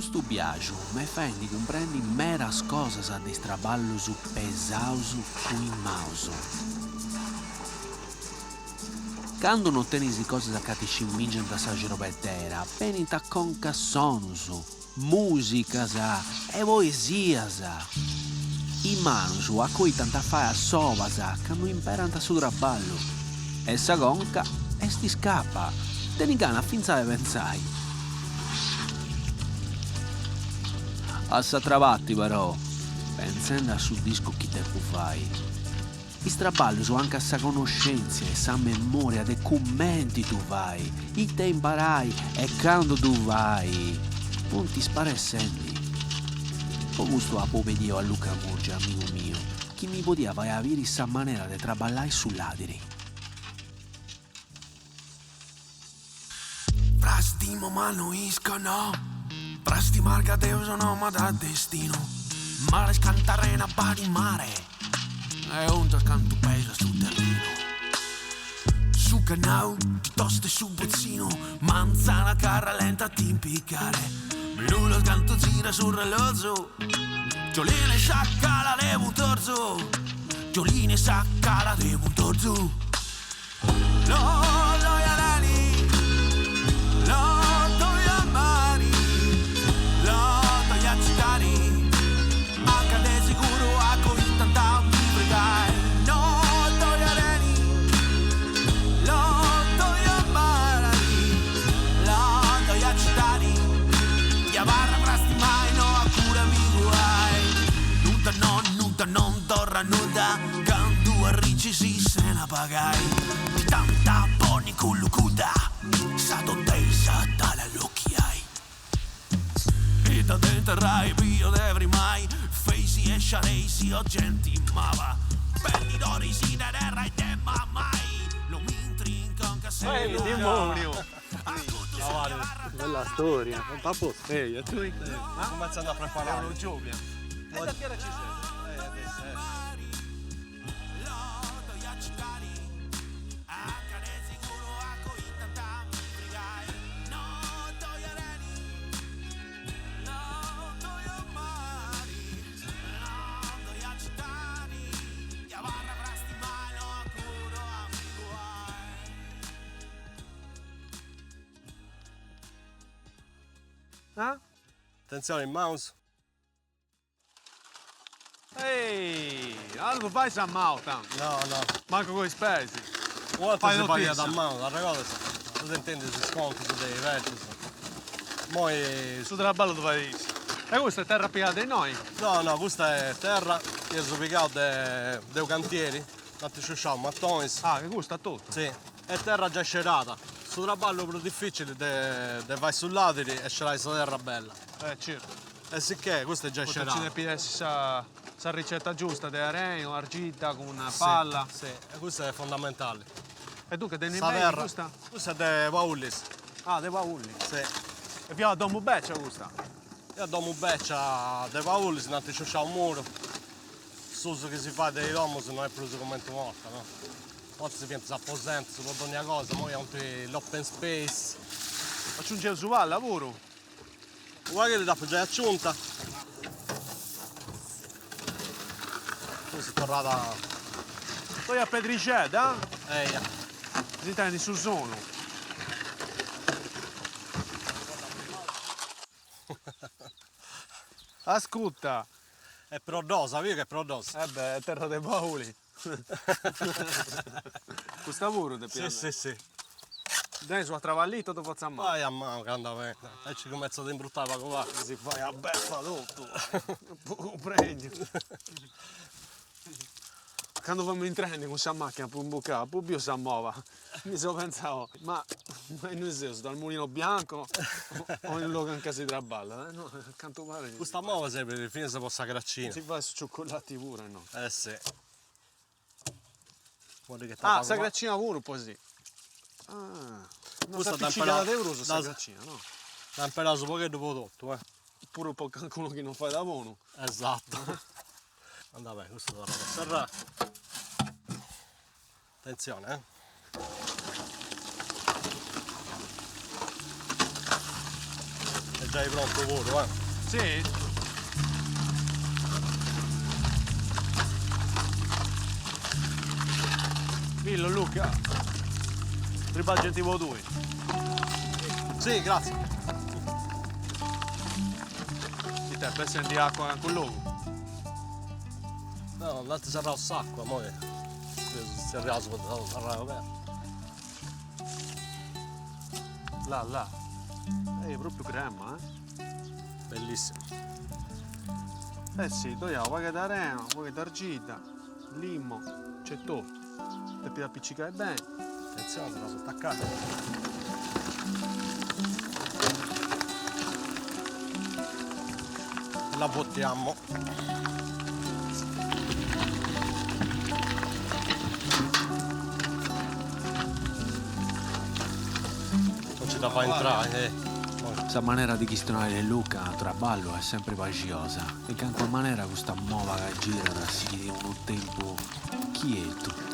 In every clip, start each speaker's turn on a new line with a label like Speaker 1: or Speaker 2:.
Speaker 1: Questo viaggio mi fa di comprendi meras cosas di straballo su pesauso qui mauso. Quando non tenisi cose a che ci mingen da sa girobettera, penita conca sonusu, musica sa e poesia sa. I manusu a cui tanta fai a sova sa, che non imperano da su traballo. E sa conca e sti scappa, te ni gana finza de pensai. Assa travatti però, pensando a su disco chi te può fai. I straballi su anche a sa conoscenza e sa memoria de commenti tu vai, i te imparai e quando tu vai, non ti spara e senti. Ho gusto a povedio a Luca Murgia, amico mio, chi mi poteva avere sa maniera di traballare sull'adiri.
Speaker 2: Prastimo ma non iscono. Presti marca Deus no ma da destino. Mare scantarena pari mare. E un canto pesa sul terreno. Su canau, piuttosto su bozzino. Manzana carra lenta a ti impiccare. Blu lo scanto gira sul relozzo. Gioline sacca la devo un torzo. Gioline sacca la devo un torzo. Lo yarani. Lo non torra nuda, quando arrici si se la pagai. Di tanta poni cullucuda, sa dottesa tala l'occhiai. E da denterai pio devri mai, feisi e sciareisi o genti mava. Belli d'ori si da terra e te mai, lo mi intrincan che sei
Speaker 3: demonio! Bella storia, non t'ha posto. Ehi, tu
Speaker 4: come stanno a preparare?
Speaker 3: lo giochi.
Speaker 4: E da che ora ci sei? Attenzione il mouse.
Speaker 3: Ehi, allora fai San Mauta.
Speaker 4: No.
Speaker 3: Manco con i spesi.
Speaker 4: Una
Speaker 3: Fai
Speaker 4: si paglia
Speaker 3: notizia.
Speaker 4: da mano, la cosa. Tu intendi si sconti su dei vertici. Poi.
Speaker 3: Su della balla dove dici. E questa è terra piena di noi.
Speaker 4: No, questa è terra che è ubicato dei cantieri. Tanti ci mattoni.
Speaker 3: Ah, che gusta tutto.
Speaker 4: Sì, è terra già scerata. Su traballo più difficile de vai sull'adiri e ce l'hai su terra bella.
Speaker 3: Certo.
Speaker 4: E sicché questo è già
Speaker 3: Poi ci
Speaker 4: scerata.
Speaker 3: ne piace sa ricetta giusta di areno, argilla con una palla.
Speaker 4: Sì, e questo è fondamentale.
Speaker 3: E tu che te ne
Speaker 4: Sta
Speaker 3: vedi
Speaker 4: terra,
Speaker 3: questa?
Speaker 4: questa è de Paullis.
Speaker 3: Ah, dei paulli.
Speaker 4: Sì.
Speaker 3: E via domo beccia questa.
Speaker 4: Io domo beccia de Paullis, nanti c'è un muro. L'uso che si fa dei domus non è più come morta, no? Oggi si pensa apposente su ogni cosa, poi anche l'open space.
Speaker 3: Aggiunge su al lavoro.
Speaker 4: Guarda che dopo già è aggiunta. Poi si è tornata.
Speaker 3: Poi a Pedriceda,
Speaker 4: Eia.
Speaker 3: si intendi su sono. Ascolta.
Speaker 4: È prodosa, via che è prodosa.
Speaker 3: Beh, è terra dei Paoli. Questo lavoro ti piace?
Speaker 4: Sì.
Speaker 3: Dai, su a travallito dopo zamma.
Speaker 4: Vai a mano, grandamente. E ci comincia ad imbruttare la covacca.
Speaker 3: Si fai a beffa tutto. Poco pregno. Quando fammi in treno con questa macchina per un bucato, poi io si muova. Mi sono pensato, ma in un senso, dal mulino bianco o in luogo in casa di traballa? No, canto pare.
Speaker 4: Questa muova sempre, alla fine si possa graccina.
Speaker 3: Si fa su cioccolati pure, no?
Speaker 4: Sì. Guarda che
Speaker 3: Ah, sa graccina pure poi sì. Ah, una
Speaker 4: Questa
Speaker 3: sappiccicata d'euro su sa graccina, no?
Speaker 4: L'ha imparato poco dopo tutto,
Speaker 3: Pure un po' qualcuno che non fa da buono.
Speaker 4: Esatto. Andava bene, questo dovrà serrare. Attenzione, già è pronto pure,
Speaker 3: Sì? Dillo Luca. Ribalgenti tipo due.
Speaker 4: Sì, grazie.
Speaker 3: Di te, per sentire acqua con l'uovo.
Speaker 4: No, l'altro sarà un sacco, amore. Si è raso, sarà aperto.
Speaker 3: Là. È proprio crema,
Speaker 4: Bellissimo.
Speaker 3: Eh sì, togliamo poi d'arena, poi d'argilla, limo, c'è tutto. E per appiccicare bene.
Speaker 4: Attenzione, la sono attaccata. La bottiamo. Non ci da fa entrare,
Speaker 1: Questa maniera di chistionare Luca a traballo è sempre pagiosa e che in quella maniera questa mova che gira da si un tempo quieto.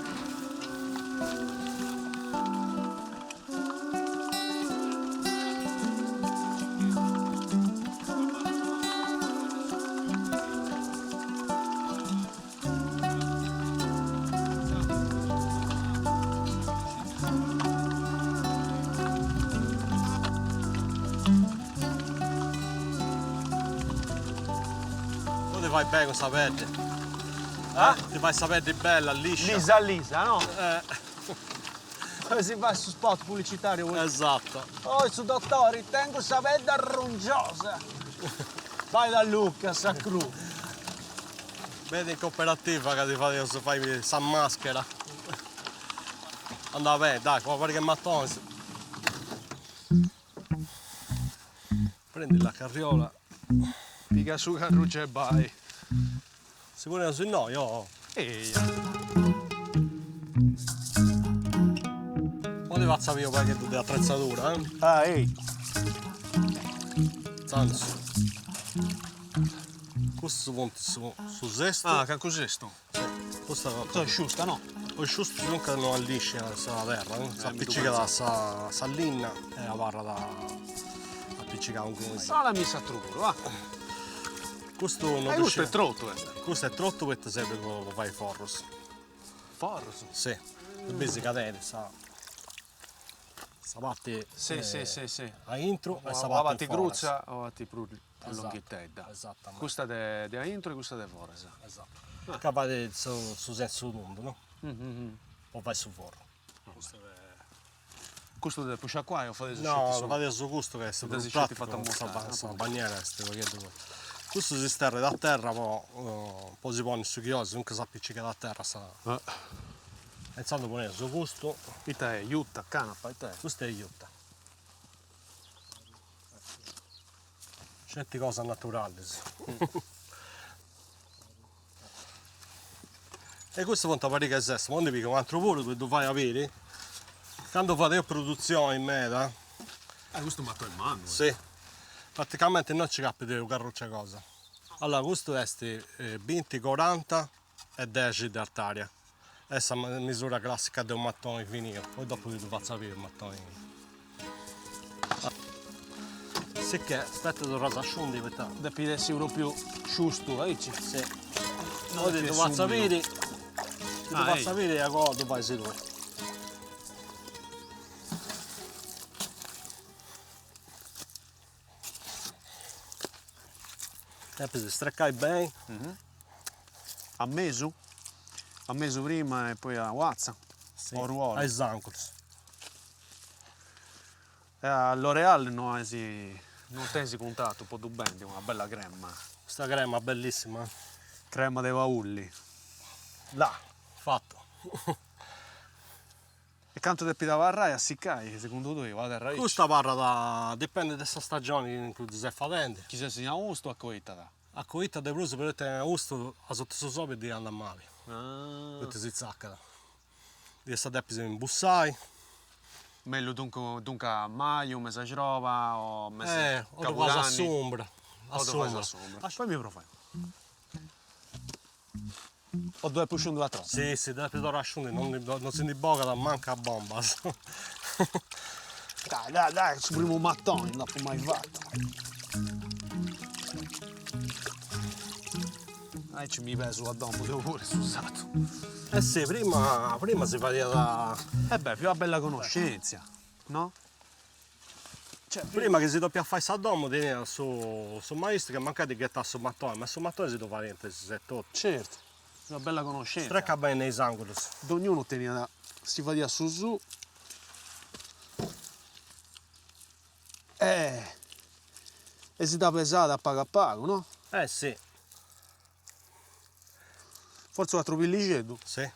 Speaker 4: Tu ti fai bene questa pelle. Ti fai sta pelle bella, liscia.
Speaker 3: Lisa, no? Come si fa su spot pubblicitario?
Speaker 4: Esatto.
Speaker 3: Oh, su dottore, tengo sta pelle arrungiosa. Vai da Luca, sa cru.
Speaker 4: Vedi in cooperativa che ti fai sta maschera. Andava bene, dai, può fare che mattone. Prendi la carriola.
Speaker 3: Piga su carruccia e vai.
Speaker 4: Sicuro su no, io.
Speaker 3: Ehi,
Speaker 4: Poi ti faccio io qualche di attrezzatura,
Speaker 3: ehi.
Speaker 4: Zanzo. Questo punto su sesto.
Speaker 3: Ah, che cos'è sto?
Speaker 4: Questa
Speaker 3: Sto è giusta, no?
Speaker 4: poi giusto nunca non allisce la terra, si appiccica da sta linna e la barra da appiccicare un coso.
Speaker 3: No, la messa a trucco, va.
Speaker 4: Questo non
Speaker 3: Questo
Speaker 4: riesce.
Speaker 3: è trotto,
Speaker 4: Questo è trotto perché serve per fare i forros.
Speaker 3: Forzo.
Speaker 4: Sì, le basi catene, sta parte
Speaker 3: Sì, sì.
Speaker 4: a intro e sta
Speaker 3: O
Speaker 4: parte
Speaker 3: avanti
Speaker 4: in forest.
Speaker 3: gruzza o avanti prudi. A
Speaker 4: Esatto,
Speaker 3: longhità.
Speaker 4: esattamente.
Speaker 3: Questa è di intro e questa è fuori.
Speaker 4: Esatto. Capite su senso tondo, no? O vai su forro.
Speaker 3: Questo deve pushare qua o fate
Speaker 4: No, lo fate su gusto che è
Speaker 3: Da si
Speaker 4: pratico,
Speaker 3: fatto montare,
Speaker 4: sta bandiera, questo si sterra da terra, poi si pone su chiosi, comunque si appiccica da terra, pensando a ponere su gusto,
Speaker 3: Ita è Utah, canapa, ita è.
Speaker 4: questo è aiuta. Certe cose naturali. Sì. E questo conta pari che è sesto, quando pica un altro volo che tu fai avere, quando fate produzione in meta,
Speaker 3: Questo matto in mano.
Speaker 4: sì, praticamente non ci capita di carroccia cosa. Allora, questo è 20, 40 e 10 di artaria. Questa è la misura classica di un mattone finito, poi dopo ti faccio sapere il mattone. Sì che, aspetta di rasasciundi per te.
Speaker 3: Da pidessi proprio giusto, dici?
Speaker 4: Sì.
Speaker 3: No,
Speaker 4: Poi ti faccio sapere,
Speaker 3: ehi.
Speaker 4: a cosa tu fai sei tu. E poi si streccai bene.
Speaker 3: A meso? A meso prima e poi a Wazza.
Speaker 4: Sì.
Speaker 3: O ruolo.
Speaker 4: Ai zancoli.
Speaker 3: A L'Oreal non tesi contato, un po' di bene, una bella crema.
Speaker 4: Questa crema bellissima.
Speaker 3: Crema dei baulli.
Speaker 4: Là, fatto.
Speaker 3: E quanto te pidava a rai a siccai, secondo te, vado a rai?
Speaker 4: Questa parla dipende dalla stagione in cui ti stai facendo.
Speaker 3: Chi si segna usto a coita?
Speaker 4: A coita di bruso per te gusto a sotto sopra di andare male.
Speaker 3: Ah.
Speaker 4: Perché si zacca. Di sta deppi in bussai.
Speaker 3: Meglio dunque a maio, mese di roba o mese
Speaker 4: O quasi a sombra. A sombra.
Speaker 3: Poi mi profilo. O due pushon due troppo.
Speaker 4: Sì, deve dare asciundi, non si imboga da manca a bomba.
Speaker 3: Dai, il primo mattone, non l'ho mai fatto. Ci mi peso a domo, devo pure usato.
Speaker 4: Eh sì, prima si faceva da...
Speaker 3: Beh, più una bella conoscenza, no? Cioè,
Speaker 4: Prima che si doppia fare sta domo, teneva su maestro che mancava di gettare su mattone, ma su mattone si doveva niente, si è tutto.
Speaker 3: certo, una bella conoscenza.
Speaker 4: Strecca bene nei angoli.
Speaker 3: Ognuno teneva, si faceva su. E si dà pesata a pago, no?
Speaker 4: Eh sì,
Speaker 3: Forse 4 pillicetto.
Speaker 4: sì.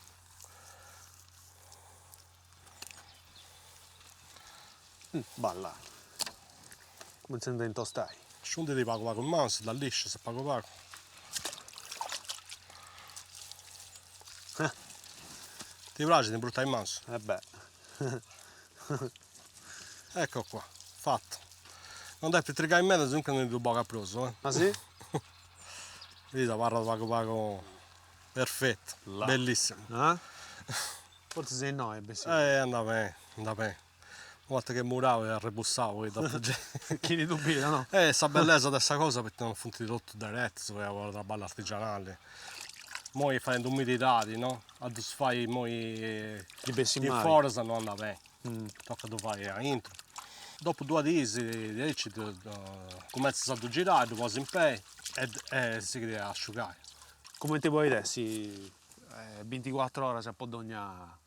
Speaker 3: Balla. Come si intende stai?
Speaker 4: Scendi di pago con manso, da liscio se pago. Ti piace di bruttare in manso?
Speaker 3: Beh.
Speaker 4: Ecco qua, fatto. Non devi trigare in mezzo, dunque non devo poco preso, eh.
Speaker 3: Ah sì?
Speaker 4: Vedi, parla pago perfetto,
Speaker 3: Là.
Speaker 4: bellissimo.
Speaker 3: Eh? Forse sei no, è sì.
Speaker 4: Andava bene, andava bene. Una volta che muravo e arrebussavo,
Speaker 3: Chi ne dubita, no?
Speaker 4: sta bellezza di questa cosa perché non funti tutto diretto, si voleva la balla artigianale. Moi facendo umidità, no? Adesso fai moi
Speaker 3: Di bessi
Speaker 4: in
Speaker 3: male.
Speaker 4: forza non andava bene. Tocca tu fai a intro. Dopo 2 mesi comincia a girare, dopo si impegna e si deve asciugare.
Speaker 3: Come ti puoi dire? Sì, 24 ore se può dognare.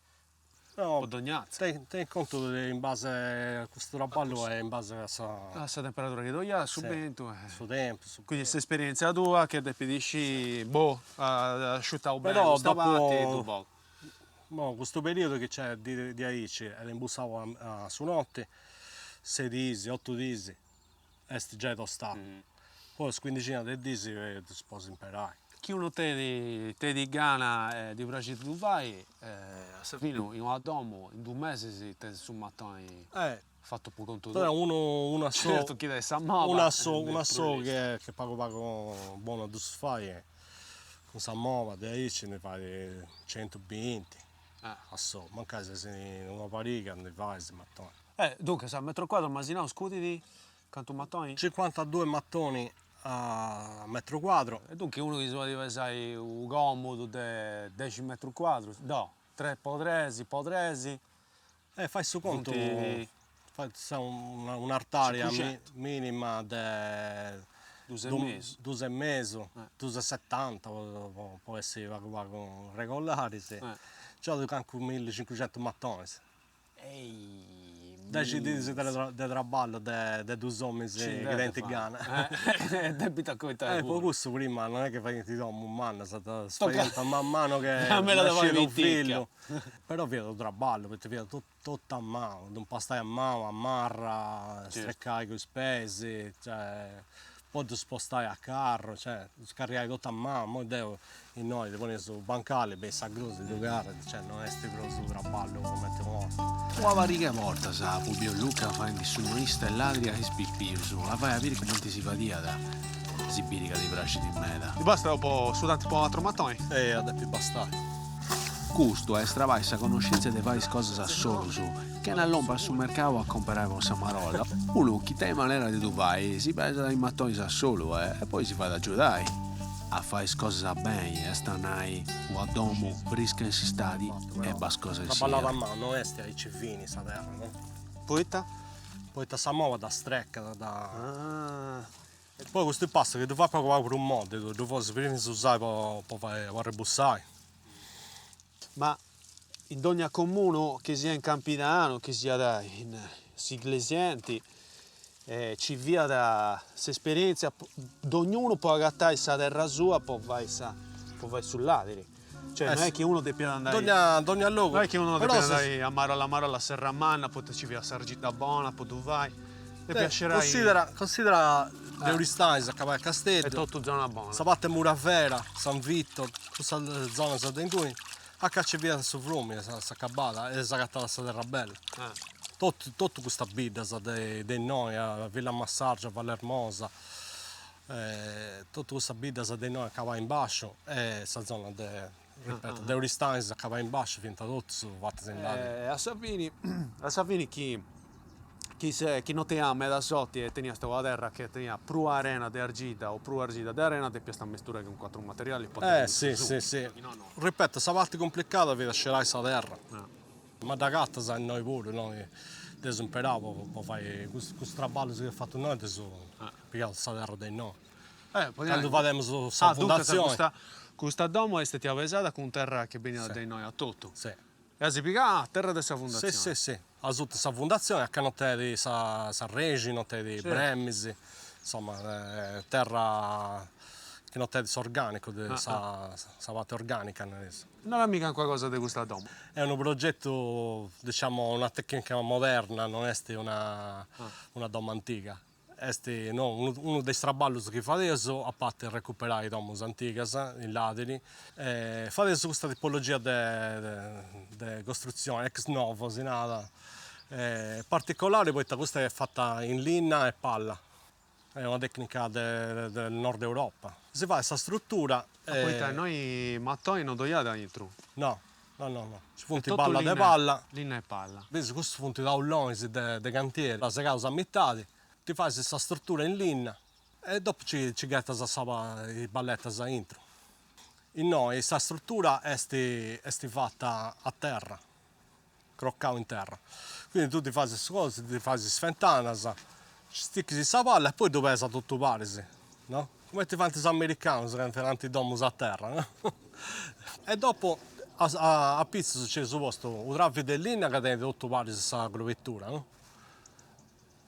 Speaker 4: No,
Speaker 3: Dognazza.
Speaker 4: Ten conto che in base a questo raballo è in base a
Speaker 3: Questa temperatura che doglia, subito.
Speaker 4: suo tempo.
Speaker 3: Quindi questa esperienza tua che ti dici, boh, asciuttavo bene,
Speaker 4: Però
Speaker 3: questa
Speaker 4: dopo-
Speaker 3: parte, tu boh.
Speaker 4: No, questo periodo che c'è di Aici, e imbussavo su notte, 6 disi, 8 disi, e sti già tostato. Poi 15 di disi ti sposi imparare.
Speaker 3: Chi uno te di Ghana di Brasil tu vai, a fino in un domo, in 2 mesi si te su mattoni fatto per conto
Speaker 4: Allora
Speaker 3: tuo.
Speaker 4: una
Speaker 3: Certo, chi deve Samova.
Speaker 4: una so che pago buono da fare, con Samova, di Aici ne fai 120. A so, manca se sei una pariga ne fai questi mattoni.
Speaker 3: Dunque, sa, metro quadro, Masinao, scuti di canto mattoni?
Speaker 4: 52 mattoni a metro quadro.
Speaker 3: E dunque uno che si va sai un comodo di 10 metri quadri, no, 3 potresi,
Speaker 4: Fai su conto,
Speaker 3: Punti-
Speaker 4: fai un'artaria
Speaker 3: 500.
Speaker 4: minima di
Speaker 3: 2,5.
Speaker 4: 2,5, 2,70, può essere con regolari, sì. Già do anche 1500 mattoni.
Speaker 3: Ehi,
Speaker 4: 10 di traballo di 2 uomini che denti Ghana.
Speaker 3: Debita come te.
Speaker 4: Poi questo prima non è che fai ti do un anno, è stata esperienza man mano che
Speaker 3: Me la
Speaker 4: nasce
Speaker 3: devo
Speaker 4: un figlio.
Speaker 3: viticchia.
Speaker 4: Però vedo il traballo, perché vedo tutto a mano, non pastai a mano, ammarra, streccai con i spesi, cioè, poi ti spostai a carro, cioè, scaricai tutto a mano, poi devo in noi ti poni su bancale, beh, sa grosso di giocare, cioè non è sti grosso traballo come te mostro.
Speaker 1: Una variga volta, sa, Pubio Luca fa in dissumonista e ladria e spippirsu. La fai a vedere come ti si fa da sibirica di bracci di meta.
Speaker 3: Ti basta un po' su tanti po' altro mattoni?
Speaker 4: Ad più bastare.
Speaker 1: Custo è stravassa conoscenze di varie cose a solo su, che non lompa sul mercato a comprare con Samarolla. Uno chi te in maniera di Dubai si pesa i mattoni a solo e poi si fa da giudai. A fare cose a bene, e stanai, o a domo, brisca in stati e bas cose
Speaker 4: La ballata a mano, sti ai civini, sta terra, no?
Speaker 3: Poeta?
Speaker 4: Poi ti muove da strecca,
Speaker 3: Ah,
Speaker 4: Poi questo passo che tu fai proprio per un modo, tu fai prima si usare per rebussare.
Speaker 3: ma in ogni comune, che sia in Campidano, che sia in Siglesienti, ci via da questa esperienza, ognuno può agattare la terra sua, può vai sull'adri. Cioè non è che uno deve andare...
Speaker 4: Dogna luogo.
Speaker 3: Non è che uno deve
Speaker 4: Però
Speaker 3: andare a Maro alla Serramanna, poi ci via Sargita Buona, poi tu vai. E piacerai...
Speaker 4: considera l'Euristanis a Cavallo
Speaker 3: È
Speaker 4: Castello,
Speaker 3: tutto zona buona.
Speaker 4: Sapate Muravera, San Vitto, questa zona Sardentuni, a caccia via su Frumi, sta cabata e sta cattata sta terra bella. Tutto questa bida dei noi, a Villa Massaggio, a Valle Hermosa, tutta questa bida dei noi a Cava in Bascio e questa zona ripeto, Euristanis a Cava in Bascio, finta tutto su fatte in
Speaker 3: A Savini chi chi non ti ama da sotto e tenia sta terra che tenia più arena di argilla o più argilla di arena te piace mistura con quattro materiali
Speaker 4: Sì, sì, sì. Ripeto, questa parte complicata vi lascerai questa terra. Ma da gatta sai noi pure, noi desimperavo, poi fai questo trabalho che ha fatto noi, adesso piccato questa terra dei noi. Quando vadiamo su fondazione.
Speaker 3: Questa domo è stata avvisata con terra che veniva dai noi a tutto.
Speaker 4: Sì.
Speaker 3: E si pica terra della fondazione.
Speaker 4: Sì, sì, sì. A tutta questa fondazione, a non te di sa regi, non te di bremisi, insomma, terra che non te di organico, sa parte organica.
Speaker 3: Non è mica qualcosa di questa domo.
Speaker 4: È un progetto, diciamo, una tecnica moderna, non è una doma antica. È uno dei traballi che fa adesso, a parte recuperare i domus antichi, i ladri, fa adesso questa tipologia di costruzione ex novo, particolare, poi questa è fatta in linna e palla. È una tecnica del nord Europa. Si fa questa struttura.
Speaker 3: Poi noi mattoni non doiamo dentro.
Speaker 4: No. Ci funti palla di palla.
Speaker 3: Linna e palla.
Speaker 4: Vedi, questo funti da ulloni di cantiere, la si causa a metà. Ti fai questa struttura in linea e dopo ci getti i balletti dentro. In noi questa struttura è fatta a terra, croccata in terra. Quindi tu ti fai queste cose, ti fai sfentana, ci sticchi questa palla e poi tu pesa tutto pare, no? Come ti fanno gli americani che fanno i domus a terra, no? E dopo a pizzo c'è supposto un traffico di linea che tiene tutto pare questa grovettura, no?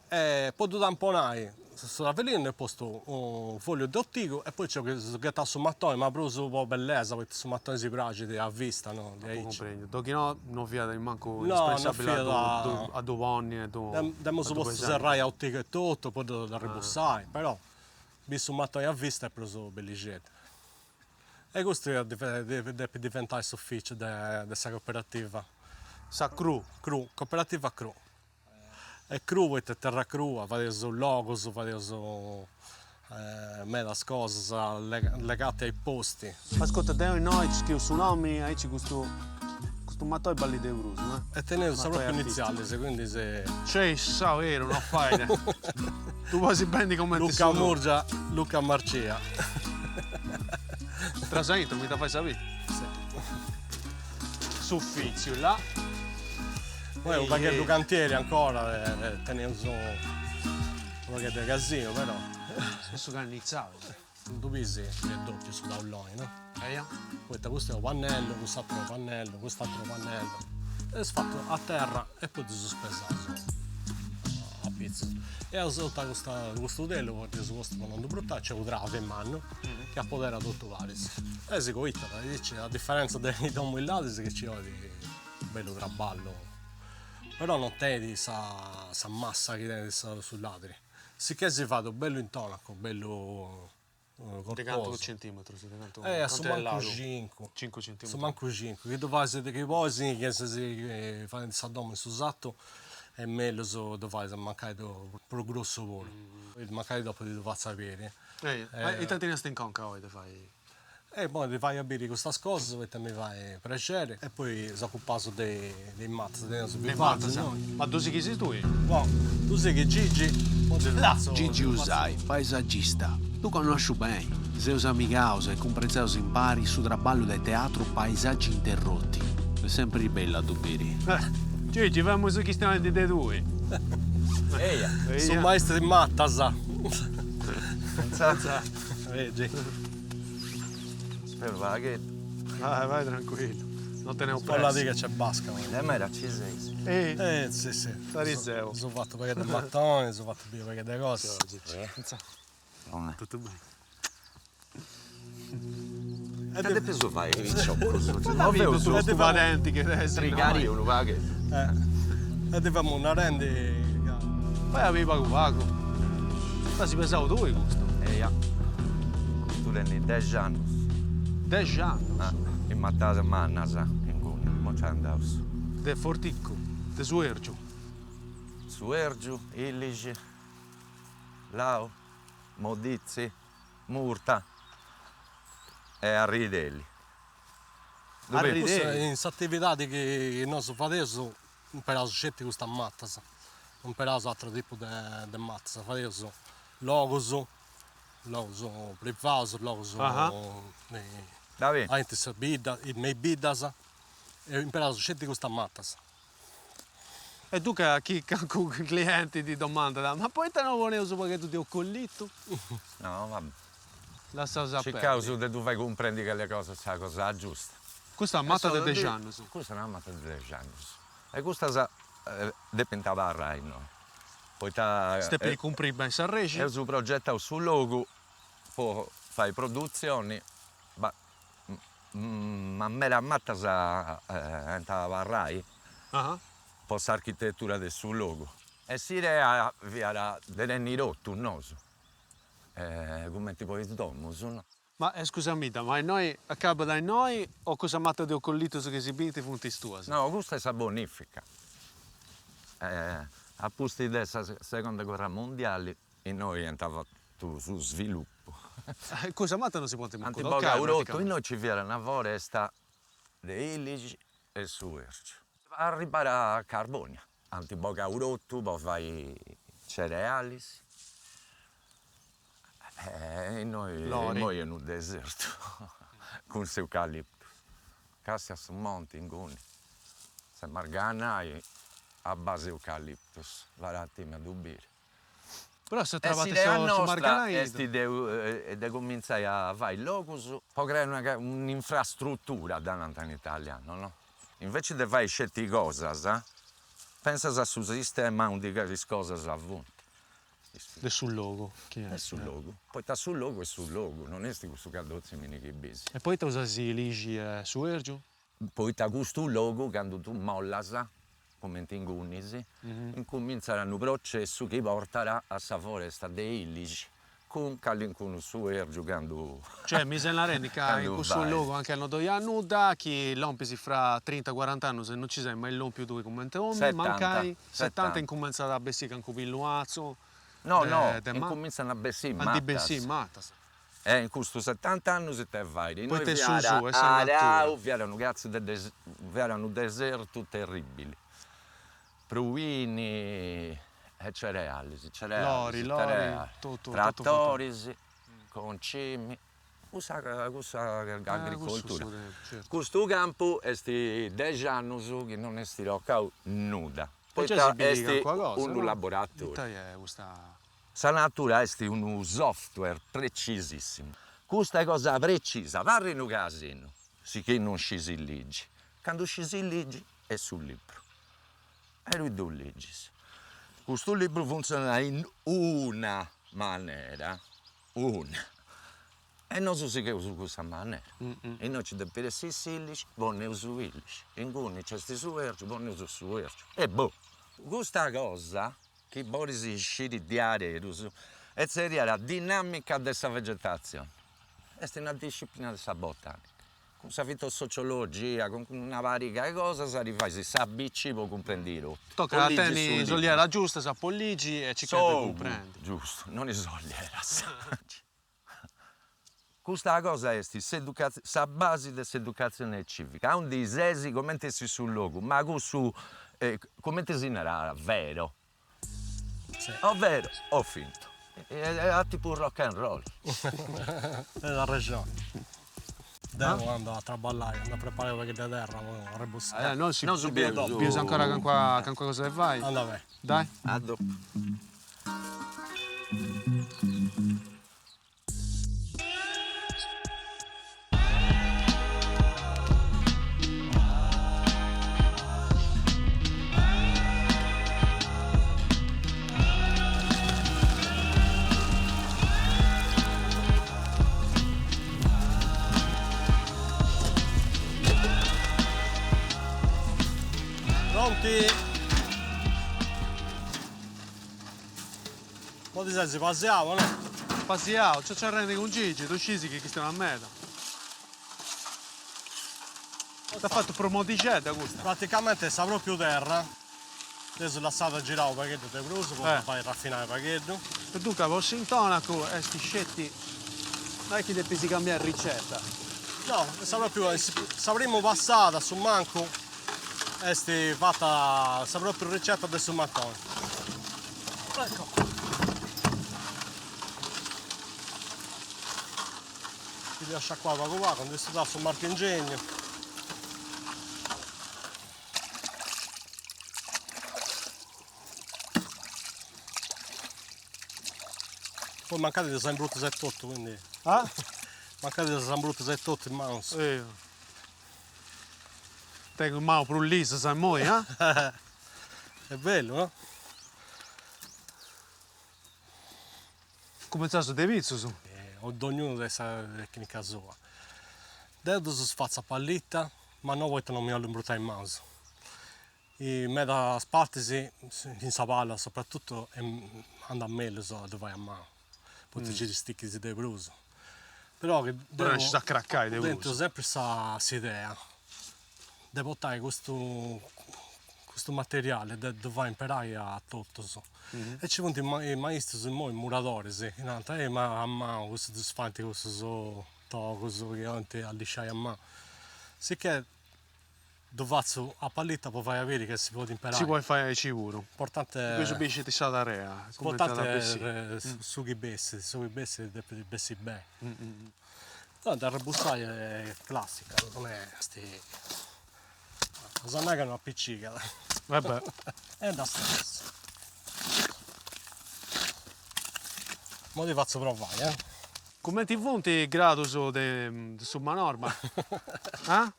Speaker 4: E poi tu tamponai sulla velina e posto un foglio di ottico e poi c'è che sta sul mattone, ma proprio un po' bellezza, perché sul mattone si piace a vista, no?
Speaker 3: Comprendo. Dopo no, non via manco
Speaker 4: indispensabile
Speaker 3: a due anni e due.
Speaker 4: Abbiamo supposto serrare a ottico e tutto, poi da ribussare, però visto un mattone a vista è proprio bellissimo. E questo deve diventare il sufficio della cooperativa.
Speaker 3: Sa cru,
Speaker 4: cooperativa cru. E cru, avete terra crua, fate il logo, fate mille cose legate ai posti.
Speaker 3: Ascolta, noi ci scrivo su nomi, e ci questo mattone balli di Bruce, no?
Speaker 4: E tenere proprio iniziali, quindi se...
Speaker 3: C'è, sa vero, non fai. Tu quasi prendi come
Speaker 4: Luca Murgia, Luca Marcia.
Speaker 3: Trasentro, mi da fai sapere?
Speaker 4: Sì.
Speaker 3: Suffizio, là.
Speaker 4: Poi un pacchetto di cantieri ancora, teniamo un pacchetto di casino, però.
Speaker 3: Adesso che hanno iniziato.
Speaker 4: Tu pisi è doppio su tavoloni, no? Poi questo è un pannello, quest'altro pannello, quest'altro pannello. E si fatto a terra e poi si sospesato a pizzo. E ho usato questo modello perché su questo non è brutto, c'è un trave in mano che appodera tutto varis. E si coita, a differenza dei domillati che ci ho di bello traballo. Però non tedi sa massa che tiene sul ladri. Sicché si fa bello intonaco, bello corposo.
Speaker 3: un centimetro,
Speaker 4: su manco 5.
Speaker 3: 5 centimetri.
Speaker 4: Su manco 5. Che tu fai che poi che se fai il saddome su satto è meglio se tu fai mancare per grosso volo. Magari dopo ti fai sapere.
Speaker 3: E tanti ne stai in conca oggi, fai.
Speaker 4: E poi ti fai a bere queste cose, poi mi fai piacere e poi si occupa dei mazzi,
Speaker 3: Ma tu sei chi sei tu?
Speaker 4: No, tu sei che Gigi?
Speaker 1: Gigi Usai, paesaggista. Tu conosci bene. Zeus amicaus e compresaus in pari su traballo del teatro Paesaggi Interrotti. È sempre bella tu bere.
Speaker 3: Gigi, vamo su chi stiamo di te due.
Speaker 4: Eia, sono maestri in matta, sa.
Speaker 3: Vedi.
Speaker 5: Va che
Speaker 3: Vai tranquillo, non te ne ho
Speaker 4: Un po' la che c'è basca.
Speaker 5: ma era ci sei.
Speaker 4: Sì.
Speaker 3: Starizzevo.
Speaker 4: Sono fatto pacchetto di mattoni, sono fatto più pacchetto di cose.
Speaker 3: Tutto bene.
Speaker 5: E che peso fai?
Speaker 3: Non vedo tu studenti che adesso
Speaker 5: Trigari uno va che.
Speaker 4: E ti facciamo una rendi.
Speaker 3: poi avevi pago. Ma si pensava tu questo.
Speaker 5: Eia. Tu l'hai 10 anni.
Speaker 3: 10 anni.
Speaker 5: In mattata mannasa in Gugno, mo c'è andato.
Speaker 3: De Forticco, de Suergio.
Speaker 5: Suergiu, Illici, Lao, Modizzi, Murta e Arridelli.
Speaker 4: In queste attività che noi facciamo adesso, per la scelta questa matta. un pedazo altro tipo de mazza, famoso logos, privados, logos,
Speaker 5: Davi,
Speaker 4: antes bida, mei bidas, e un pedazo scetti questa mattas.
Speaker 3: E tu che con i clienti ti domandano, ma poi te non volevo sapere che tu ti ho collito?
Speaker 5: no, vabbè.
Speaker 3: Lascia
Speaker 5: Ci
Speaker 3: sapere.
Speaker 5: causa che tu fai comprendi che le cose sono la cosa giusta.
Speaker 3: Questa è una matta
Speaker 5: Adesso
Speaker 3: di 10
Speaker 5: di-
Speaker 3: anni.
Speaker 5: Questa è una matta di 10 anni. E questa dipende da Rai, no? Poi
Speaker 3: Ste per comprare ben Sanregi.
Speaker 5: è su progetto sul logo, poi fai produzioni, ma me la matta sa Rai,
Speaker 3: Ah,
Speaker 5: poi architettura del suo logo. E si rea via dell'enni rotto, un noso. Come tipo il domus, no?
Speaker 3: ma scusami, ma noi a capo da noi o cosa matta di ho collito su che si binti funti stua?
Speaker 5: No, questa è la bonifica. A posti della seconda guerra mondiale e noi entriamo su sviluppo.
Speaker 3: Cosa matta non si può manco
Speaker 5: Antiboga Eurotto, e noi ci viene una foresta di illici e suercio. Arriva a Carbonia. Antiboga Eurotto, poi fai cereali. E noi in un deserto, con eucalipto. Cassia su monti, in guni. Se marganai a base eucaliptus, varati a dubire.
Speaker 3: Però se
Speaker 5: E
Speaker 3: trovate
Speaker 5: l'idea
Speaker 3: su
Speaker 5: nostra
Speaker 3: Marganaid.
Speaker 5: è di cominciare a fare il locus, poi creare un'infrastruttura davanti all'italiano, no? Invece di fare certe cose, pensa sul sistema di che cose avvengono.
Speaker 3: Del sul logo. Che
Speaker 5: È sul logo. Poi sta sul logo e sul logo, non è su caldozzi mini che bisi.
Speaker 3: E poi tu usi ligi su Ergio?
Speaker 5: Poi sta questo logo, quando tu mollas, come in Gunisi, incomincerà un processo che porterà a questa foresta dei illici, con qualcuno su giocando.
Speaker 3: Cioè, mi se la rendi che in questo
Speaker 5: vai.
Speaker 3: logo anche hanno due anni da che l'ompisi fra 30-40 anni se non ci sei mai l'ompio due come te uomini,
Speaker 5: 70,
Speaker 3: mancai 70
Speaker 5: 70.
Speaker 3: incominciato a bessica anche pilluazzo.
Speaker 5: No,
Speaker 3: de
Speaker 5: incominciano a bessimare.
Speaker 3: Anti-bensì, matas.
Speaker 5: E in questo 70 anni si te vai.
Speaker 3: Poi te su, e sei
Speaker 5: Erano cazzo erano deserti terribili. Pruini e cereali,
Speaker 3: Lori, tutto
Speaker 5: trattori, concimi, questa agricoltura.
Speaker 3: Certo.
Speaker 5: Questo campo è 10 anni che non è stato nuda. Poi
Speaker 3: già si
Speaker 5: è
Speaker 3: biliga qualcosa,
Speaker 5: un
Speaker 3: no?
Speaker 5: laboratorio.
Speaker 3: Questa...
Speaker 5: La natura è un software precisissimo. Questa cosa precisa, parli in un casino, sicché non scisi leggi. Quando scisi leggi è sul libro. E lui due leggi. Questo libro funziona in una maniera, una. E non so se che uso questa maniera. E noi ci dobbiamo essere sillici, buoni uso illici. In cui c'è sti suerci, buoni uso suerci. E boh, questa cosa che Boris sciri di aereo è la dinamica della vegetazione. È una disciplina della botanica. Con la fitosociologia, con una varica cosa, si arriva, si sa bici, può comprendere.
Speaker 3: Tocca la tenni soliera giusta, sa polligi e ci comprendi.
Speaker 5: Giusto, non è soliera. Questa cosa è la base dell'educazione civica. Ha un disesi come si sul logo, ma come si era vero.
Speaker 4: Sì.
Speaker 5: O vero o finto. È tipo un rock and roll.
Speaker 4: Nella regione. Devo andare a traballare, andare a preparare perché da terra, a rebussare.
Speaker 3: Non si
Speaker 5: Non subito.
Speaker 3: Più ancora con qua cosa fai?
Speaker 4: Andava.
Speaker 3: Dai.
Speaker 5: A dopo.
Speaker 4: Pronti? Mo ti sei, passiamo, no?
Speaker 3: Passiamo, ci rendi con Gigi, tu scisi che stiamo a meta. Ti ha fatto promoticetta questa.
Speaker 4: Praticamente sta proprio terra. Adesso lasciate girare un pacchetto di bruso, poi fai raffinare il pacchetto.
Speaker 3: E tu che posso intonaco e sti scetti. Non è che devi si cambiare ricetta.
Speaker 4: No, sta proprio, sta prima passata su manco. È fatta, sta proprio ricetta del sumattone. Ecco qua. Ti lascia qua poco qua, quando si dà sul marchingegno. Poi mancate di San Brutto 78, quindi
Speaker 3: Ah?
Speaker 4: mancate di San Brutto 78 in mano.
Speaker 3: Tengo il mano per un liso, sai moi, eh?
Speaker 4: È bello, no?
Speaker 3: Come su dei pizzi su?
Speaker 4: Ognuno deve sapere la tecnica sua. Devo si sfazza palletta, ma non voglio non mi ho imbruttare in mano. E me da spartisi in palla soprattutto anda meglio dove vai a mano. Poi ti giri sticchi di bruso. Però che
Speaker 3: Però ci sta a craccare dei
Speaker 4: dentro
Speaker 3: brusi.
Speaker 4: sempre questa idea. Devo portare questo materiale dove vai a imparare a tutto. E ci sono i maestri, i muratori, sì. In realtà, ma a mano, questi sfanti, questi sono così che anche a lisciare a mano. Sicché dove a palletta poi vai a vedere che si può imparare.
Speaker 3: Ci puoi fare sicuro.
Speaker 4: L'importante
Speaker 3: Questo bici ti sa da rea.
Speaker 4: è sughi bessi devi bessi bene. No, da rebustare è classica, non è cosa non è che non appiccica.
Speaker 3: Vabbè.
Speaker 4: È da stesso. Mo ti faccio provare,
Speaker 3: Come ti vonti il grado su una norma?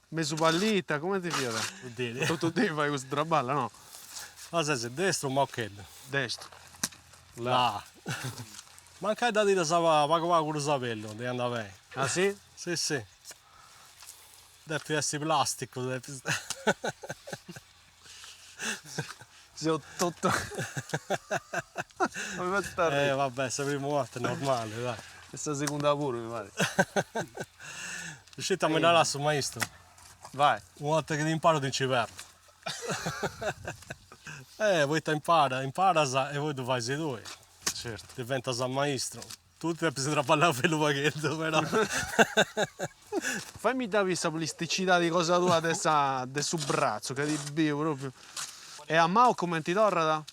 Speaker 3: Messo pallita, come ti fiata?
Speaker 4: Vuol dire.
Speaker 3: Tu devi fare questo traballa, no?
Speaker 4: Cosa sei destro o mocchello?
Speaker 3: Destro.
Speaker 4: Là. Manca da dire se va con lo sapello, devi andare bene.
Speaker 3: Ah sì?
Speaker 4: Sì, sì. Devi essere plastico, devi...
Speaker 3: Sei tutto... Come fa stare?
Speaker 4: Vabbè, se prima volta è normale, dai.
Speaker 3: Questa seconda pure, mi pare.
Speaker 4: Riuscite a menare sul maestro?
Speaker 3: Vai.
Speaker 4: Una volta che ti imparo ti ci perdo. Voi ti impara e voi dove fai due.
Speaker 3: Certo.
Speaker 4: Diventa San Maestro. Tu devi traballare per il paghetto, però.
Speaker 3: Fammi dare questa plasticità di cosa tua adesso del braccio, che ti bevo proprio. E a Mao come ti torna?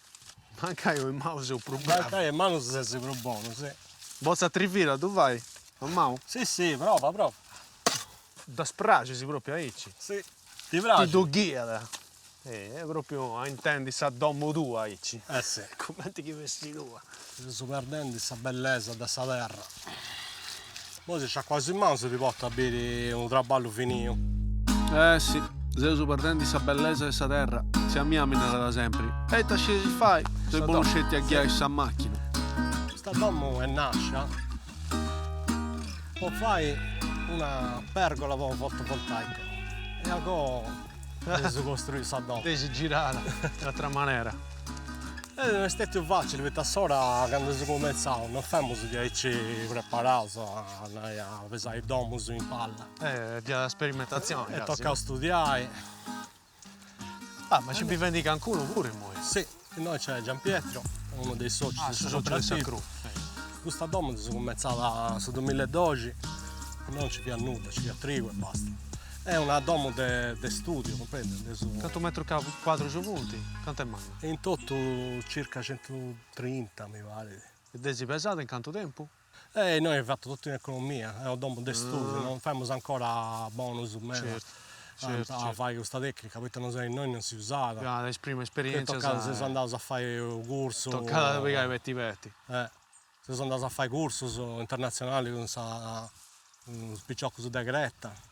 Speaker 3: Manca io in Mao sei un problema.
Speaker 4: Manca in mano se sei proprio buono, sì.
Speaker 3: Bozza trivira, tu vai? A Mao?
Speaker 4: Sì, sì, prova.
Speaker 3: Da sprace si proprio aici.
Speaker 4: Sì. Ti
Speaker 3: Ti
Speaker 4: piace?
Speaker 3: do guida. È proprio, intendi, sa domo tua aici.
Speaker 4: Sì.
Speaker 3: Come ti vesti tua?
Speaker 4: Sto perdendo questa bellezza dessa terra. Poi se c'ha quasi in mano si ti porta a bere un traballo finito.
Speaker 1: Sì, se su perdendo questa bellezza di questa terra, si amiamo da sempre. E ti scesi fai, sei conoscetti a ghiare questa macchina.
Speaker 4: Questa domo è nasce. Poi fai una pergola fotovoltaica. E allora si costruisce questa domo.
Speaker 3: Devi girare in un'altra maniera.
Speaker 4: Non è stato facile, perché ora quando si comincia non facciamo che ci prepariamo a pesare il domo in palla.
Speaker 3: Già sperimentazione.
Speaker 4: E tocca studiare.
Speaker 3: Ma ci vivendi Cancun pure noi.
Speaker 4: Sì, noi c'è Gianpietro, uno dei soci del
Speaker 3: socio del
Speaker 4: cooperativo. Questa domo si è cominciata nel 2012, non ci piace nulla, ci piace trigo e basta. È una domo di studio, comprende?
Speaker 3: Quanto metro quadro su punti? Quanto è manco?
Speaker 4: In tutto circa 130 mi pare.
Speaker 3: E desi pesate in quanto tempo?
Speaker 4: Noi abbiamo fatto tutto in economia, è un domo di studio, non facciamo ancora bonus meno.
Speaker 3: Certo.
Speaker 4: Fare questa tecnica, perché noi non si usava.
Speaker 3: La prima esperienza.
Speaker 4: Se sono andato a fare un corso.
Speaker 3: Toccata da piegare i petti.
Speaker 4: Se sono andato a fare corsi internazionali con un spicciocco su da Gretta.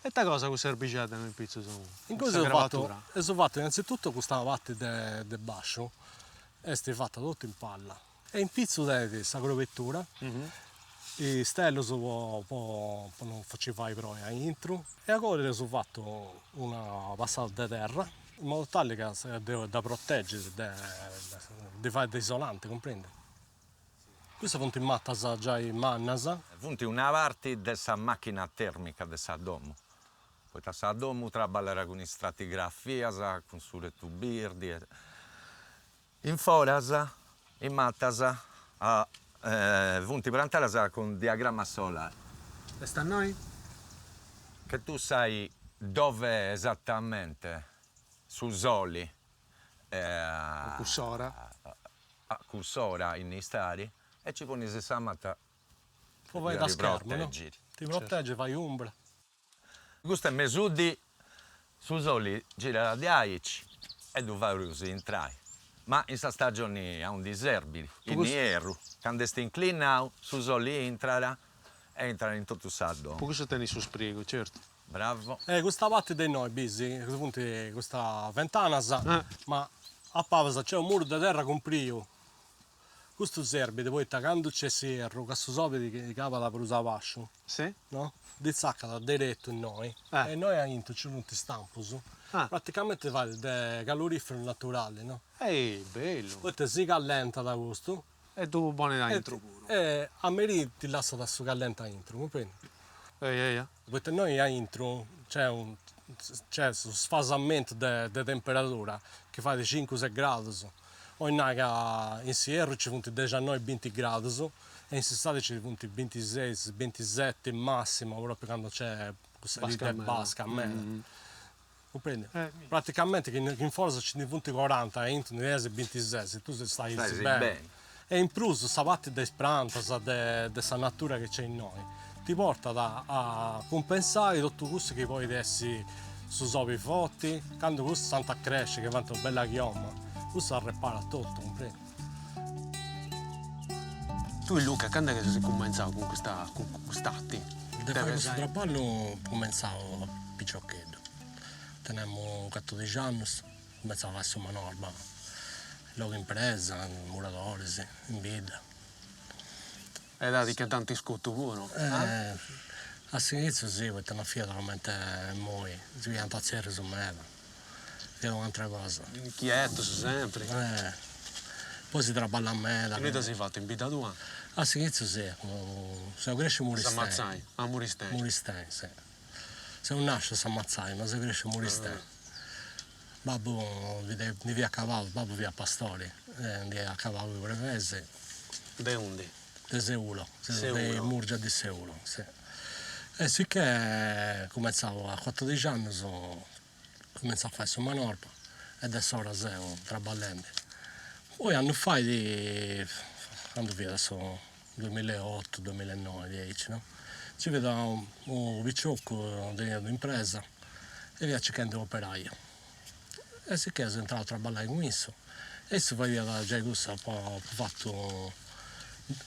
Speaker 3: E ta cosa con serbicetta nel pizzo sono?
Speaker 4: In cosa ho fatto innanzitutto questa parte del bascio è fatta tutto in palla. E in pizzo deve questa grovettura. E stello non faceva i proi a intro. E ora ho fatto una passata di terra in modo tale che da proteggere, di fare da isolante, comprende? Questo è in matta già in mannasa.
Speaker 5: Punti una parte dessa macchina termica dessa domo. Poi questa domo traballerà con stratigrafia, con sulle tubirdi. In forasa, in mattasa, punti prantara con diagramma solare.
Speaker 3: E sta a noi?
Speaker 5: Che tu sai dove esattamente, su Soli,
Speaker 3: Cussora.
Speaker 5: a cursora in istari e ci poni se matta
Speaker 4: Poi vai da schermo, no? Ti protegge, fai ombra.
Speaker 5: Questo è mesudi su soli gira la diaici e tu vai a entrare. Ma in questa stagione ha un diserbili, in nero, quando sti inclinato, su soli entrano in tutto il saldo.
Speaker 3: Poi questo tieni su sprigo, certo.
Speaker 5: Bravo.
Speaker 4: Questa parte di noi, Bisi, questa ventana, ma a Pavasa c'è un muro di terra con prio. Questo serve, poi quando c'è serro, questo sopra di cava per usare vascio,
Speaker 3: Sì?
Speaker 4: no? Di sacca da diretto in noi, e noi a Into ci non ti stampo su. Praticamente fa del calorifero naturale, no?
Speaker 3: Ehi, bello.
Speaker 4: Poi ti si callenta da questo.
Speaker 3: E tu buone da intro pure.
Speaker 4: E a me ti lascia da su callenta intro, comprendi?
Speaker 3: Ehi.
Speaker 4: Perché noi a intro c'è un sfasamento di temperatura che fa di 5-6 gradi. O in Sierra ci sono 19-20 gradi e in estate ci sono 26-27 massimo, proprio quando c'è questa vita basca a me. Comprendi? Praticamente in forza ci sono 40 e in 26, tu stai bene. E in più questa parte di speranza, della natura che c'è in noi, ti porta a compensare tutto questo che poi essi su sopra i fotti, quando questo santa cresce, che diventa una bella chioma. Questo ripara tutto, comprendi?
Speaker 3: Tu e Luca, quando è che si è cominciato con quest'atti?
Speaker 4: Da fare questo traballo cominciavo piccioccheddo. Teniamo 14 anni, cominciavo a fare una norma. Luogo impresa, muratori, in vita.
Speaker 3: E dati che tanti scotto pure?
Speaker 4: All'inizio sì, perché non fia talmente moi, si viene a zero su me. È un'altra cosa.
Speaker 3: Inquieto sempre.
Speaker 4: Poi si traballa a me.
Speaker 3: E noi ti sei fatto in vita tua?
Speaker 4: All'inizio sì, se cresce Muristei.
Speaker 3: S'ammazzai? A Muristei?
Speaker 4: Muristei, sì. Se non nasce s'ammazzai, ma se cresce Muristei. Babbo via a cavallo, babbo via a Pastori, via a cavallo per mese.
Speaker 3: De onde?
Speaker 4: Di Seulo, di Murgia di Seulo, sì. E sicché cominciavo a 14 anni, cominciavo a fare una norma e adesso ora sono traballando. Poi anni fa, quando via adesso 2008-2009, 10, no? Ci vedo un picciocco di impresa e via cercando operaio. E sicché sono entrato a traballare con isso. E si va via da Giaigussa, ho fatto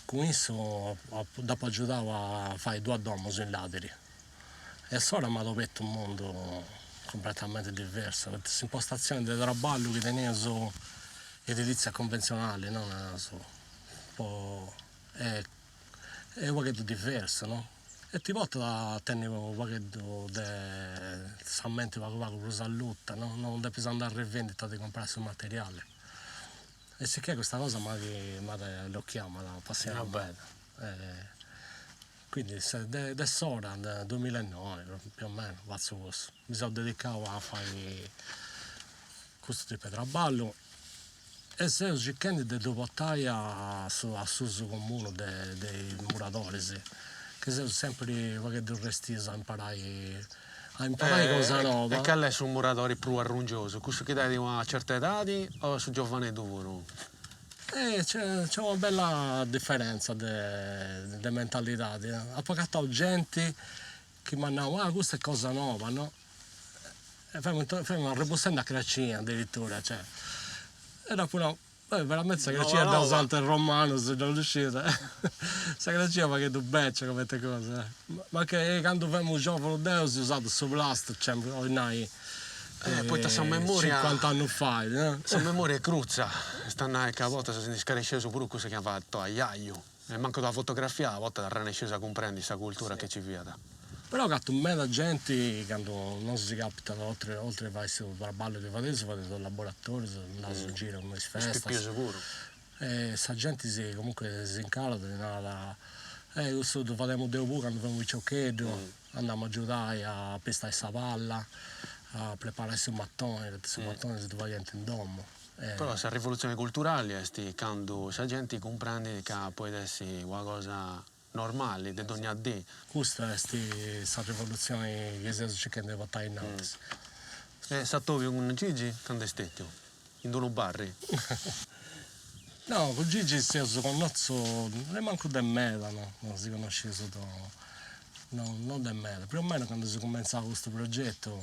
Speaker 4: con isso, dopo aiutavo a fare 2 domo in ladri. E ora mi ha aperto un mondo completamente diverso, questa impostazione del traballo che tenevo su edilizia convenzionale, non un po' è un po' diverso, no? E ti porta a tenere un po' di sammenti per la salute, no? Non devi andare a rivendita di comprare il materiale. E sicché questa cosa mi l'occhiamo, mi appassiona bene. Quindi adesso ora, nel 2009 più o meno, mi sono dedicato a fare questo tipo di traballo e sto cercando di portare a suo comune dei muratori, che sono sempre restiti a imparare cosa nuova.
Speaker 3: E che lei sono muratori più arrungiosi? Questo che dai di una certa età o su giovane duro?
Speaker 4: C'è una bella differenza di mentalità. Ho pagato gente che mi hanno detto, questa è cosa nuova, no? E fai una ripossenda cracina addirittura, cioè. Era pure veramente questa cracina da usare il romano, se non riuscite. Questa cracina ma che tu beccia come queste cose. Ma che quando fai giovane Deo si è usato su plastica, cioè, ormai.
Speaker 3: Poi ti memoria
Speaker 4: 50 anni fa, no?
Speaker 3: La memoria è cruzza, stanno a volta si è sceso pure questo che ha fatto a Iaio. E manco da fotografia, a volte è sceso a comprendere questa cultura che ci vieta.
Speaker 4: Però che meno gente quando non si capita oltre a fare il traballo di fare, si fa dei laboratori, si andava in giro come si festa.
Speaker 3: È più sicuro.
Speaker 4: E questa gente comunque si incala di nada. Questo lo facciamo due poco quando facciamo il cioccheddo, andiamo a aiutare a pestare questa palla, a preparare il mattone, perché il mattone si trova in domo.
Speaker 3: Però questa rivoluzione culturale è quando la gente comprende che può essere qualcosa normale, di ogni giorno.
Speaker 4: Questa è questa rivoluzione che stiamo cercando di portare in avanti.
Speaker 3: E Sattovio con Gigi, quando è stato? In due barri?
Speaker 4: No, con Gigi si è conosciuto, non è manco del meta, no? Non si conosce no, non del meta. Più o meno quando si cominciava questo progetto,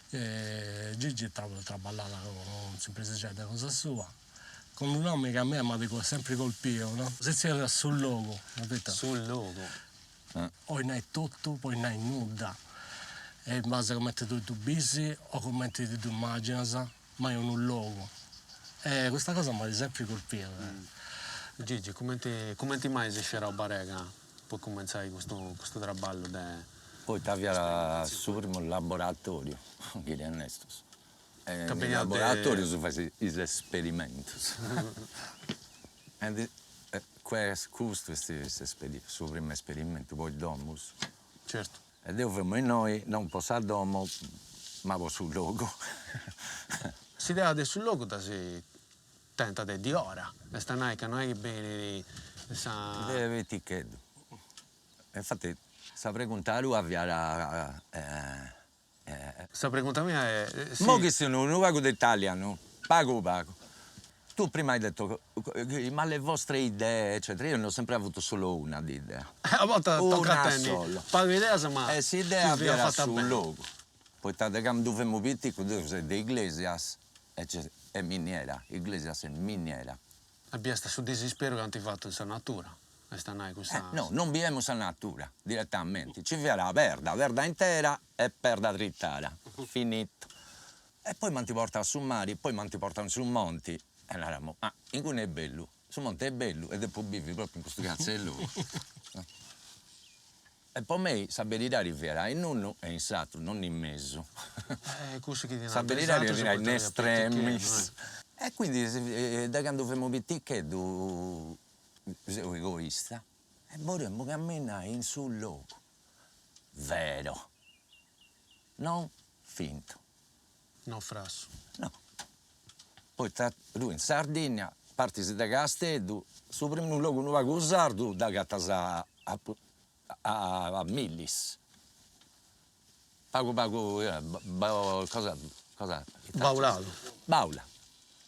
Speaker 4: Gigi traballava sempre da cosa sua, con un nome che a me mi ha sempre colpito, no? Se si era sul logo, capito?
Speaker 3: Sul logo.
Speaker 4: O non è tutto, poi non è nulla. E in base a come tu bisi o come tu immagini, ma è un logo. E questa cosa mi ha sempre colpito.
Speaker 3: Gigi, come ti mai esce roba rega? Poi cominciare questo traballo
Speaker 5: Poi t'avvia sul primo laboratorio, che è onesto. Nel laboratorio si fa gli esperimenti. E questo è il primo esperimento, poi domus.
Speaker 3: Certo.
Speaker 5: E dobbiamo noi non possiamo domo, ma sul logo.
Speaker 3: Si deve sul logo da si tenta di ora. Questa che non è che bene
Speaker 5: Deve etichetta. Infatti, sta preguntando a via
Speaker 3: Sta pregunta mia è sì.
Speaker 5: Mo che sono un uomo d'italiano, pago. Tu prima hai detto, ma le vostre idee, eccetera, io ne ho sempre avuto solo una di idea.
Speaker 3: A volte tocca a te.
Speaker 5: sola.
Speaker 3: Pago idea, ma
Speaker 5: Si idea era sul
Speaker 3: bene.
Speaker 5: logo. Poi quando dovevamo piccoli, dove de Iglesias è miniera, Iglesias è miniera.
Speaker 3: Abbia sta su desispero che non ti fatto in natura. Questa non è questa.
Speaker 5: No, non abbiamo la natura, direttamente. Ci verrà verda intera e perda drittara. Finito. E poi man ti porta su mari, poi man ti portano su monti. E noi eravamo, in cui è bello, su monte è bello, ed è poi vivi proprio in questo cazzello. E poi me saperirà riviera in uno e in satto, non in mezzo. Saperirà riviera in estremis. E quindi da quando abbiamo piccolo, sei egoista, e vorremmo camminare in sul logo. Vero. Non finto.
Speaker 3: No, frasso.
Speaker 5: No. Poi lui in Sardegna, parti da Castello, su primo luogo non va con sardo, da Gattasa a Millis. Pago, cosa?
Speaker 3: Baulato.
Speaker 5: Baula.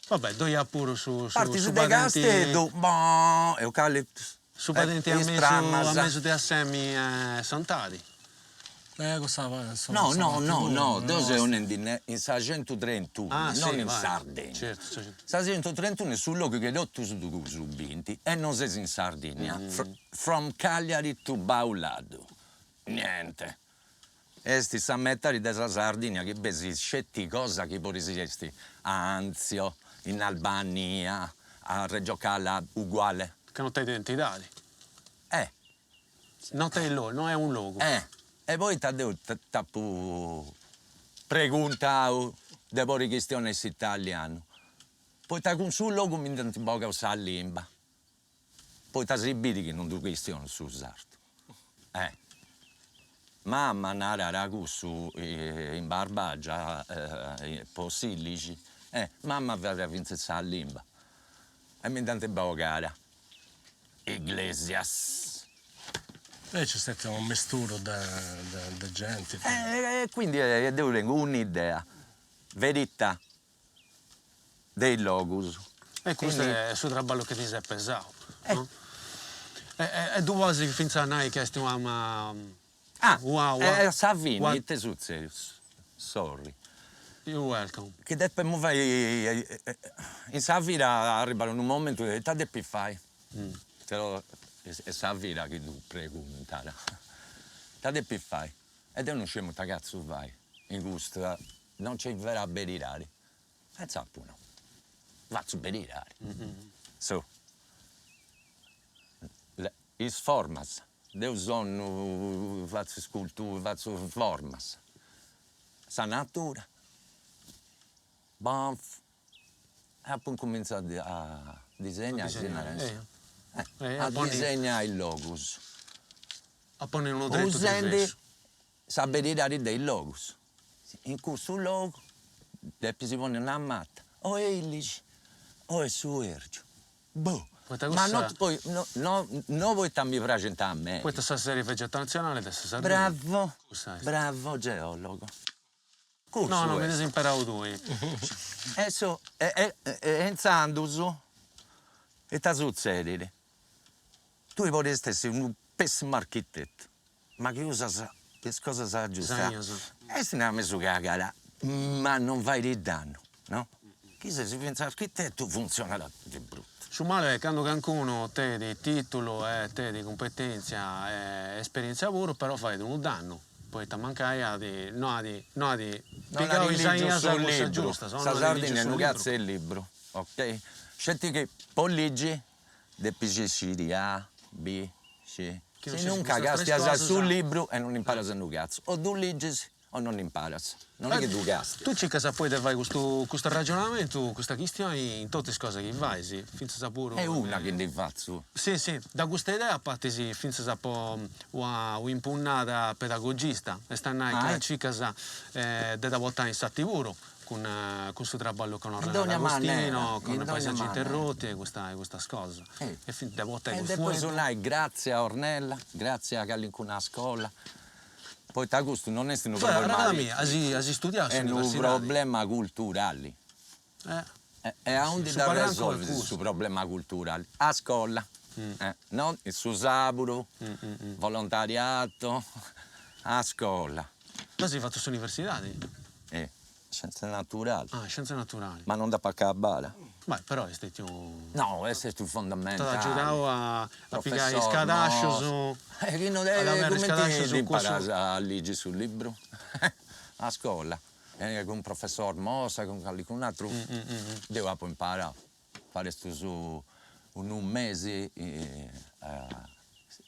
Speaker 3: Vabbè, doi pure su
Speaker 5: Parti da Castello, eucaliptus.
Speaker 3: Su patenti a mezzo di assemi sontati.
Speaker 4: Cosa va?
Speaker 5: No, dove in 631, non
Speaker 3: sì,
Speaker 5: in
Speaker 3: vai.
Speaker 5: Sardegna.
Speaker 3: Certo.
Speaker 5: 631 è sul luogo che ho tu subinti e non sei in Sardegna. From Cagliari to Baulado. Niente. Esti sa mettere della Sardegna che besi scetti cosa che poi esiste a Anzio, in Albania, a Reggio Calabria, uguale.
Speaker 3: Che non ti identità. Non è il logo, non è un logo.
Speaker 5: E poi t'ho preguntato di poi questione italiano. Poi t'ha con sul logo mi ti boga la lingua. Poi t'ha sibiti che non tu questione su sarto. Mamma nara ragussu in Barbagia, Posillici. Mamma aveva vinto la lingua. E mi tante bogara. Iglesias.
Speaker 4: C'è stato un misturo di gente.
Speaker 5: Quindi devo avere un'idea, verità dei logos.
Speaker 3: E questo è il suo traballo che ti sei pesato. No? E tu vuoi che finché non hai chiesto
Speaker 5: Savini, te su sorry.
Speaker 3: You're welcome.
Speaker 5: Che deppe muovere in Savira arrivare un momento che ti devi fare. È Savira che tu preguntare. Ti devi fare. Ed è uno scemo ragazzo vai. In gusto non c'è vera a berirare. E sappo no. Vazzo berirare. So. Is formas. Deus sono faccio sculture, faccio formas. Sa natura. Banf. E poi cominciato a disegnare. A disegnare il logos.
Speaker 3: A pone uno dritto
Speaker 5: Usando saperirare dei logos. In cui sul logo si pone una matta. O è illici, o è su ergio. Boh. Ma non poi, non vuoi mi presentare a me.
Speaker 3: Questa è la serie vegetazionale adesso Sardegna.
Speaker 5: Bravo geologo.
Speaker 3: No, me ne sono imparato due.
Speaker 5: Adesso, pensando su, E ti succede? Tu potresti essere un pessimo architetto, ma che usa che cosa sa giusta? E se ne ha messo cagare, ma non vai di danno, no? Chi se si pensa architetto funziona di brutto.
Speaker 3: Su male, quando qualcuno te di titolo, te di competenza, esperienza lavoro, però fai un danno. Poi ti mancai di
Speaker 5: Non religio sul libro. Sta sardina non cazzo è il libro, ok? Scetti che poi leggi del PCC A, B, C. Se non cagasti sul libro e non impari a un cazzo. O tu leggi o non impari. Non è che tu casti.
Speaker 3: Tu cerca poi di fare questo ragionamento, questa questione in tutte le cose che vai, sì, finché sapore.
Speaker 5: È una che ne faccio.
Speaker 3: Sì, da questa idea a parte sì, finché sapore un'impugnata pedagogista, e stanno cerca da volta in sattivuro. Con questo lavoro con Orlando Agostino, con i paesaggi interrotti e questa cosa. E
Speaker 5: poi suonai grazie a Ornella, grazie a Callincuna scuola. Poi ti gusto non è un problema.
Speaker 3: Hai studiato
Speaker 5: è un problema culturale. E a onde da risolvere questo problema culturale? A scuola, non il suo saburo, volontariato, a scuola.
Speaker 3: Tu hai fatto l'università?
Speaker 5: Scienze naturali.
Speaker 3: Ah, scienze naturali.
Speaker 5: Ma non da paccabala.
Speaker 3: Beh, però è stato un...
Speaker 5: No, questo è fondamentale.
Speaker 3: Ti aiutavo a piegare il scadascio su...
Speaker 5: Come ti impari a leggere sul libro? A scuola. Con un professore Mosa, con qualcun altro. Devo poi imparare. Fare su un mese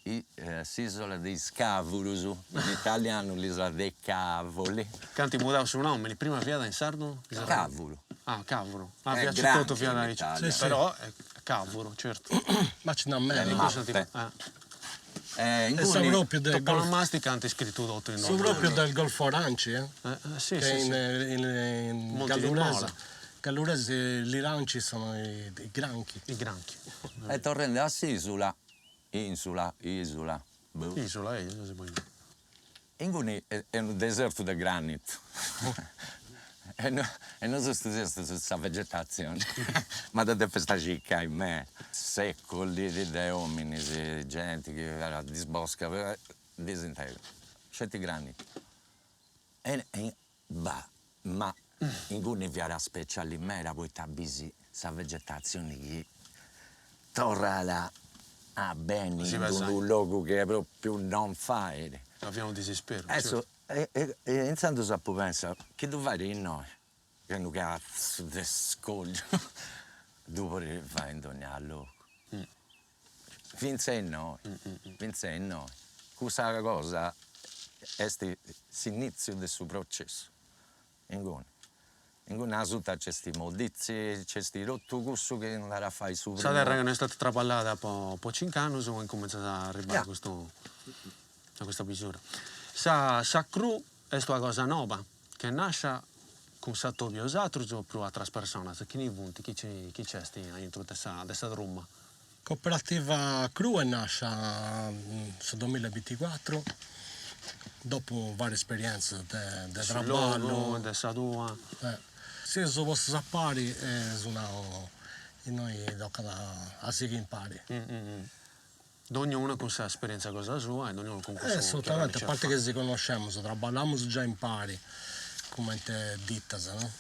Speaker 5: l'isola dei Scavulus, in italiano l'isola dei Cavoli.
Speaker 3: Canti mudavo su nome, la prima fiata in sardo?
Speaker 5: Cavolo.
Speaker 3: Ah, cavolo. Ah, piace tutto fiata di sì, però è cavolo, certo.
Speaker 4: Ma ce n'è meno.
Speaker 3: Proprio del Golfo canti scritto tutto in nome.
Speaker 4: Proprio del Golfo Aranci,
Speaker 3: Sì,
Speaker 4: che in Gallurese. Gallurese gli aranci sono i granchi.
Speaker 3: I granchi.
Speaker 5: E tornando a isola. Isola.
Speaker 3: Isola, si può dire.
Speaker 5: Inguni è un deserto di granito. E non sono studiato su questa vegetazione. Ma da questa cicca in me, secoli di uomini, di gente che disbosca, disintegra. Scetti graniti. Ma inguni viara speciale in me, poi tabisi questa vegetazione che torna a bene in un luogo che proprio non fa.
Speaker 3: Abbiamo un disespero.
Speaker 5: Adesso, iniziando a pensare, che tu fai di noi? Che non cazzo di scoglio. Dopo vai in ogni luogo. Finché in noi. Questa cosa è l'inizio del suo processo. In una suta c'è questi moldizi, c'è questi rotto gusto che non era fai su.
Speaker 3: La terra che non è stata trapallata po' 5 anni, sono cominciato a arrivare a questa misura. Sa cru è una cosa nuova, che nasce con satto biosatro per altre persone. Chi ne vunti, chi c'è dentro questa Roma?
Speaker 4: Cooperativa Cru è nasce nel 2024. Dopo varie esperienze di lavoro,
Speaker 3: di Sadua.
Speaker 4: Se sono vostri appari, noi a seguire impari.
Speaker 3: Ognuno con la esperienza cosa sua e ognuno con questo.
Speaker 4: Assolutamente, a parte che ci conosciamo, lavoriamo già impari, come dite, no?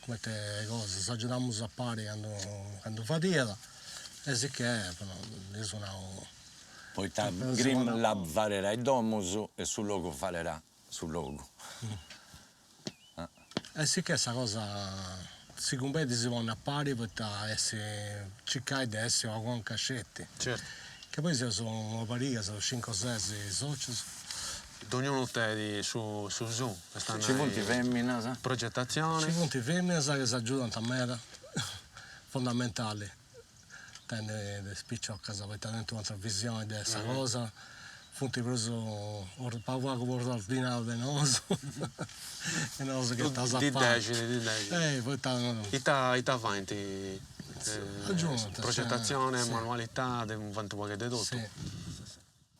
Speaker 4: Come cose, ci aiutiamo a pari quando fatica, e sì che è, io sono...
Speaker 5: Poi Grim Lab farà il domus e sul logo farà sul logo.
Speaker 4: Sì che questa cosa si compete si vanno a pari per cercare di essere con cascetti.
Speaker 3: Certo.
Speaker 4: Che poi sono una pariga, sono 5 o 6 soci.
Speaker 3: Ognuno te su Zoom.
Speaker 5: Ci punti femmina, sa?
Speaker 3: Progettazione.
Speaker 4: Ci punti femmina, sa che si aiutano a me, fondamentali. Tende spiccio a casa, poi dentro un'altra visione di questa cosa. Punti preso il pavaco per ordinato venoso. E non so che sta
Speaker 3: di decidi.
Speaker 4: Poi
Speaker 3: sta avanti. Progettazione, manualità, un quanto vuoi di tutto.
Speaker 4: Sì.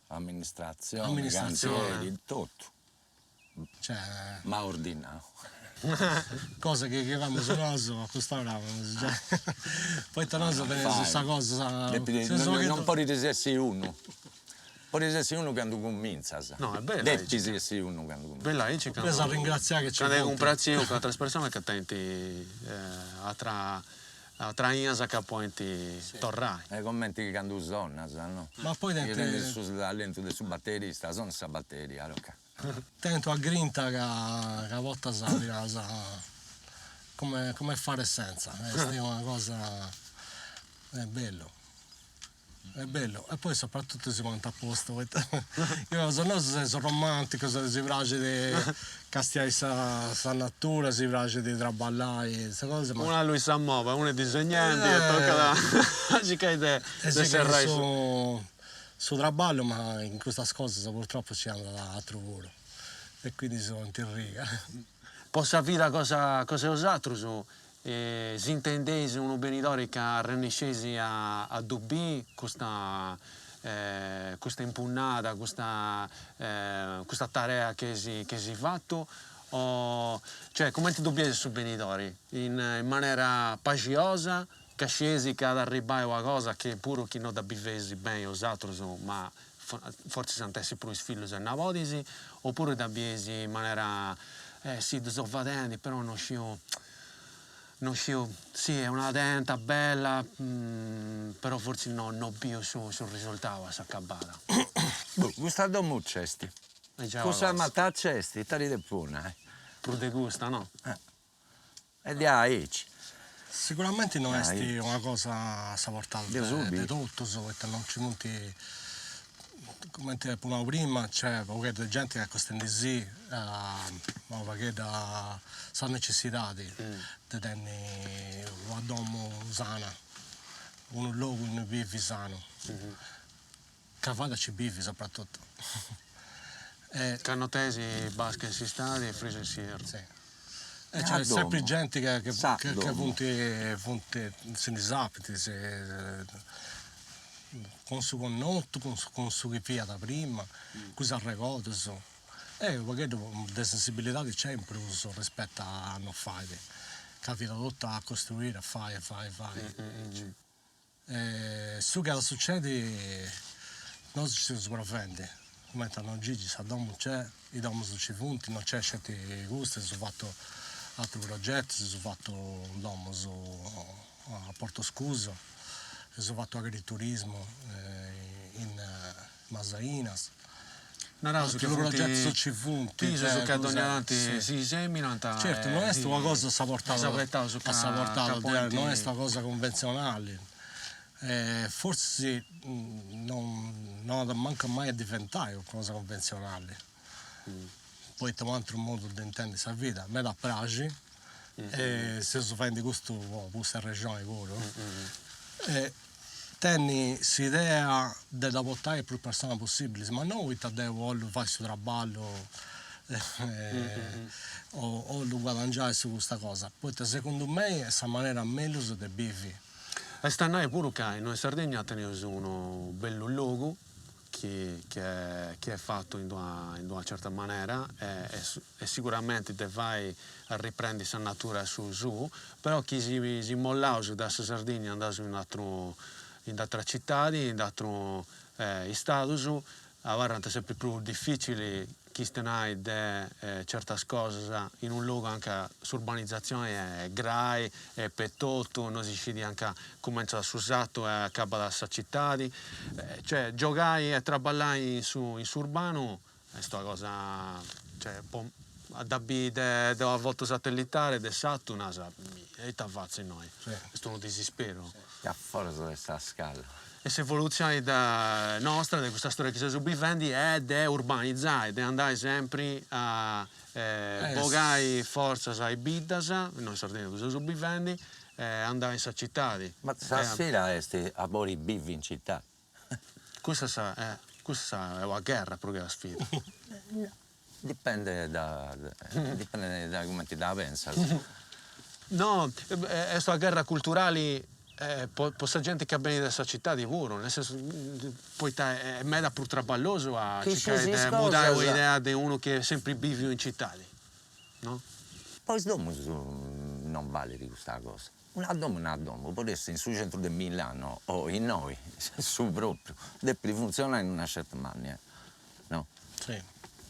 Speaker 5: Amministrazione, cantieri, tutto.
Speaker 4: Cioè,
Speaker 5: ma ordinato.
Speaker 4: Cose che avevamo su noi, a questo eravamo. Poi tornando per questa cosa.
Speaker 5: Non può risersi uno. Può risersi uno quando comincia.
Speaker 3: No, è bella.
Speaker 5: Deve uno quando comincia.
Speaker 3: Bella, ci
Speaker 4: Penso a ringraziare che ci
Speaker 3: Quando comprarsi con altre persone che tenti a tra iasa che poi ti torrai.
Speaker 5: Commenti che quando usano, no?
Speaker 4: Ma poi
Speaker 5: io tento all'ento del suo batterista, sono sa batteria, allora.
Speaker 4: Tento a grinta che a volte sa come fare senza. È una cosa. È bello. È bello. E poi soprattutto si monta a posto. Io sono romantico, si piace di castigare sa natura, si piace di traballare, queste cose. Ma...
Speaker 3: Una lui sa muove, uno è disegnante e tocca da... Ci cade
Speaker 4: su traballo, ma in questa cosa purtroppo ci hanno da altro lavoro. E quindi sono in riga.
Speaker 3: Posso dire cosa è usato su? Si intendesse uno benidore che rinescesi a dubbi questa impugnata, questa tarea che si fatto, o cioè come ti dubbiesi su benidori in maniera pagiosa, che scesi che ad arrivare a una cosa che pure chi non da bivesi bene usato, ma forse santessi pure sfillo se ne vodisi, oppure da biesi in maniera sì, disobbedienti, però non scio, sì, è una denta bella, però forse non più sul risultato, si è acabata.
Speaker 5: Gusta domu cesti.
Speaker 3: Cosa
Speaker 5: Cosa matta cesti, tari de puna.
Speaker 3: Pur de gusta, no?
Speaker 5: E di aici.
Speaker 4: Sicuramente non è una cosa saportata di tutto, non ci monti, come ti dicevo prima, c'è poca gente che costa sì, ma perché da sa necessità di tenere un domo sana, un luogo in vivi sano, che vada ci vivi soprattutto.
Speaker 3: Cannotesi, basche si stadi e frisi si
Speaker 4: sì. E c'è sempre gente che se ne sapete, con su connotto, con su che via da prima, cosa arregoto, perché la sensibilità c'è sempre rispetto a non fare, capita tutto a costruire, a fare. Su che succede, non si sopravvende. Come non Gigi, sa domo c'è, i domo sono ci punti, non c'è certi gusti, si sono fatto altri progetti, si sono fatto un domo a Porto Scuso, si sono fatto agriturismo in Masainas.
Speaker 3: Altri
Speaker 4: progetti sono ci punti.
Speaker 3: Piso che donati si seminano.
Speaker 4: Certo, non è una cosa saportata, non è una cosa convenzionale. Forse non manca mai a diventare una cosa convenzionale. Poi c'è un altro modo di intendere la vita, a me da piace, se si fa di questo questa regione pure. Tenni l'idea di portare più persone possibili, ma non che devo fare questo lavoro o guadagnare su questa cosa. Poi secondo me è questa maniera meglio di vivere.
Speaker 3: E stanno pure che noi in Sardegna abbiamo un bello luogo che è fatto in una certa maniera e sicuramente te vai a riprendere la natura su, però chi si molla da Sardegna andasse in altre città, in altri stati, è sempre più difficile chi stenai di certe cose in un luogo anche l'urbanizzazione è grave, è petotto, non si scende anche comincia a usato e acaba da città, cioè giocare e traballare in urbano è una cosa, cioè da volta satellitare del Saturn e t'avanza noi, questo è un dispero.
Speaker 5: A forza questa scala.
Speaker 3: E l'evoluzione nostra, di questa storia che si sopravvivendi, è di urbanizzare, di andare sempre a bogare forza ai bidas, noi in Sardegna che si sopravvivendi, andare in città.
Speaker 5: Ma stasera è a Bori vivi in città?
Speaker 3: Questa è una guerra perché la sfida.
Speaker 5: Dipende da come ti la pensa.
Speaker 3: No, è una guerra culturale. Possa gente che ha bene della città di puro, nel senso poi è meda più traballoso a cercare di mudare l'idea di uno che sempre vive in città, no?
Speaker 5: Poi domus non vale di questa cosa. Una domo, può essere in su centro di Milano o in noi, su proprio, deve funzionare in una certa maniera, no?
Speaker 4: Sì.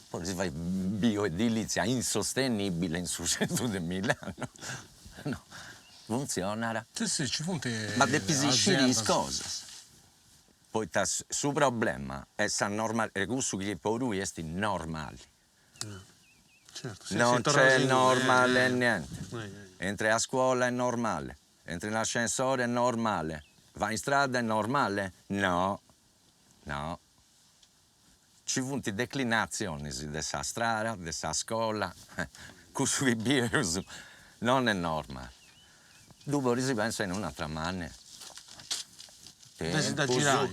Speaker 5: Poi si fa bioedilizia insostenibile in su centro di Milano, no? Funziona.
Speaker 4: Sì, ci fonti.
Speaker 5: Ma deve uscire le cose. Poi su problema è normale, e questo che per lui è normale.
Speaker 3: Certo,
Speaker 5: Non c'è normale niente.
Speaker 3: Eh.
Speaker 5: Entri a scuola è normale, entri in ascensore è normale, vai in strada è normale? No, no. Ci sono declinazioni di questa strada, di questa scuola, questo virus non è normale. Dopo si pensa in un'altra maniera.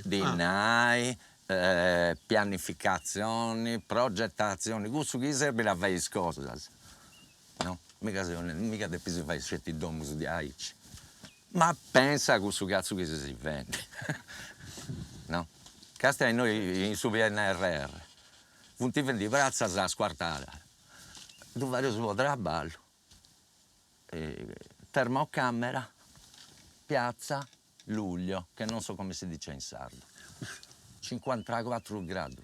Speaker 5: Dinai, pianificazioni, progettazioni, questo che serve a fare le cose. No? Mica devi fare certi domus di aici. Ma pensa a questo cazzo che si vende. No? Questa è noi in su PNRR. Non ti vendi prezzi a squartare. Tu vai sul traballo. Termocamera, piazza, luglio, che non so come si dice in sardo. 54 gradi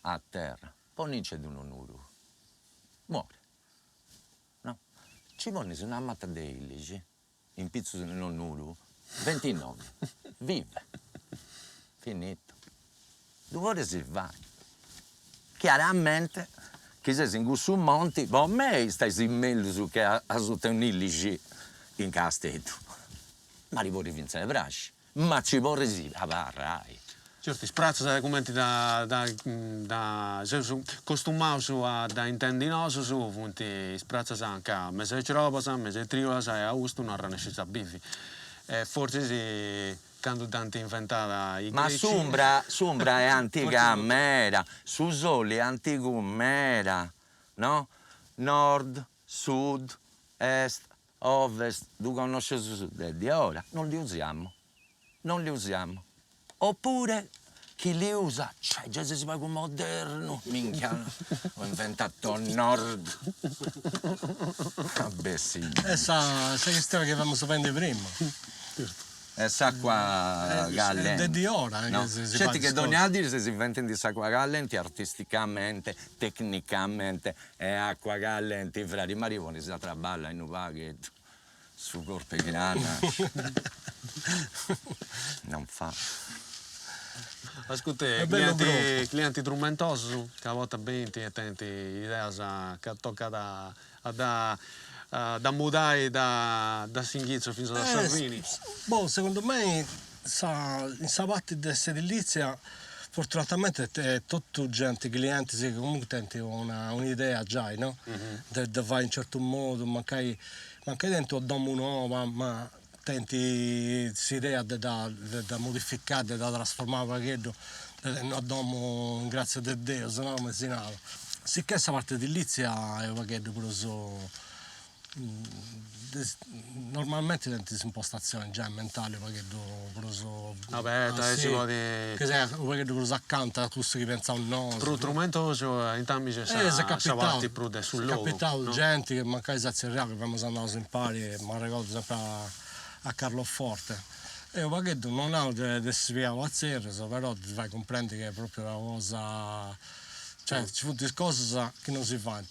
Speaker 5: a terra. Poi non c'è di uno nuro. Muore. No? Ci vuole una matta dei illici, in pizzo non nuro, 29. Vive. Finito. 2 ore si va. Chiaramente, che se in questo monte, ma me stai in meglio su che a sotto un illici in castello. Ma li vuoi vincere le braccia. Ma ci vuole sì, la barrai.
Speaker 3: Certo, sprazza da documenti da costumato da intendinoso su, punti sprazza anche a mese di roba, mese di triola, sai, a Augusto non erano necessari bifi. Forse si, quando Dante inventava i
Speaker 5: Ma
Speaker 3: greci...
Speaker 5: Sombra è antica mera, Susoli è antico mera, no? Nord, sud, est, ovest, tu conosci di ora, non li usiamo. Oppure chi li usa, cioè già si fa come moderno, minchia, ho inventato il nord. Vabbè sì.
Speaker 4: Essa che storia che avevamo sapendo prima.
Speaker 5: Essa qua Gallenti.
Speaker 4: È di ora
Speaker 5: no.
Speaker 4: che si
Speaker 5: Senti che
Speaker 4: fa
Speaker 5: ogni anno si inventano di acqua Gallenti artisticamente, tecnicamente, e acqua Gallenti, frati Marivoni si traballa in un paghetto, su corte grana. Non fa.
Speaker 3: Ascolta, clienti strumentosi, che a volte ben attenti, idea che tocca da mudare da Singhizzo fino a Salvini.
Speaker 4: Boh, secondo me in questa parte di edilizia fortunatamente è tutta gente, clienti, sì, comunque tenti un'idea già, no? Da fare in un certo modo, magari dentro domo nuova, ma tenti l'idea da modificare, da trasformare in un domo grazie a Dio, se no come si nava. Sicché questa parte di edilizia è un pacchetto preso. Normalmente tenti impostazioni già mentali perché preso
Speaker 3: vabbè si può dire
Speaker 4: che sia perché preso accanto a questo che pensa un no
Speaker 3: strumentoso intanto c'è sapati prude sul logo
Speaker 4: capitato gente che magari si azzerrà che abbiamo andato in pari e mi ricordo sempre a Carloforte e perché non ha di spiegare a zero però ti fai comprendere che è proprio una cosa. Cioè, ci sono delle cose che non si fanno.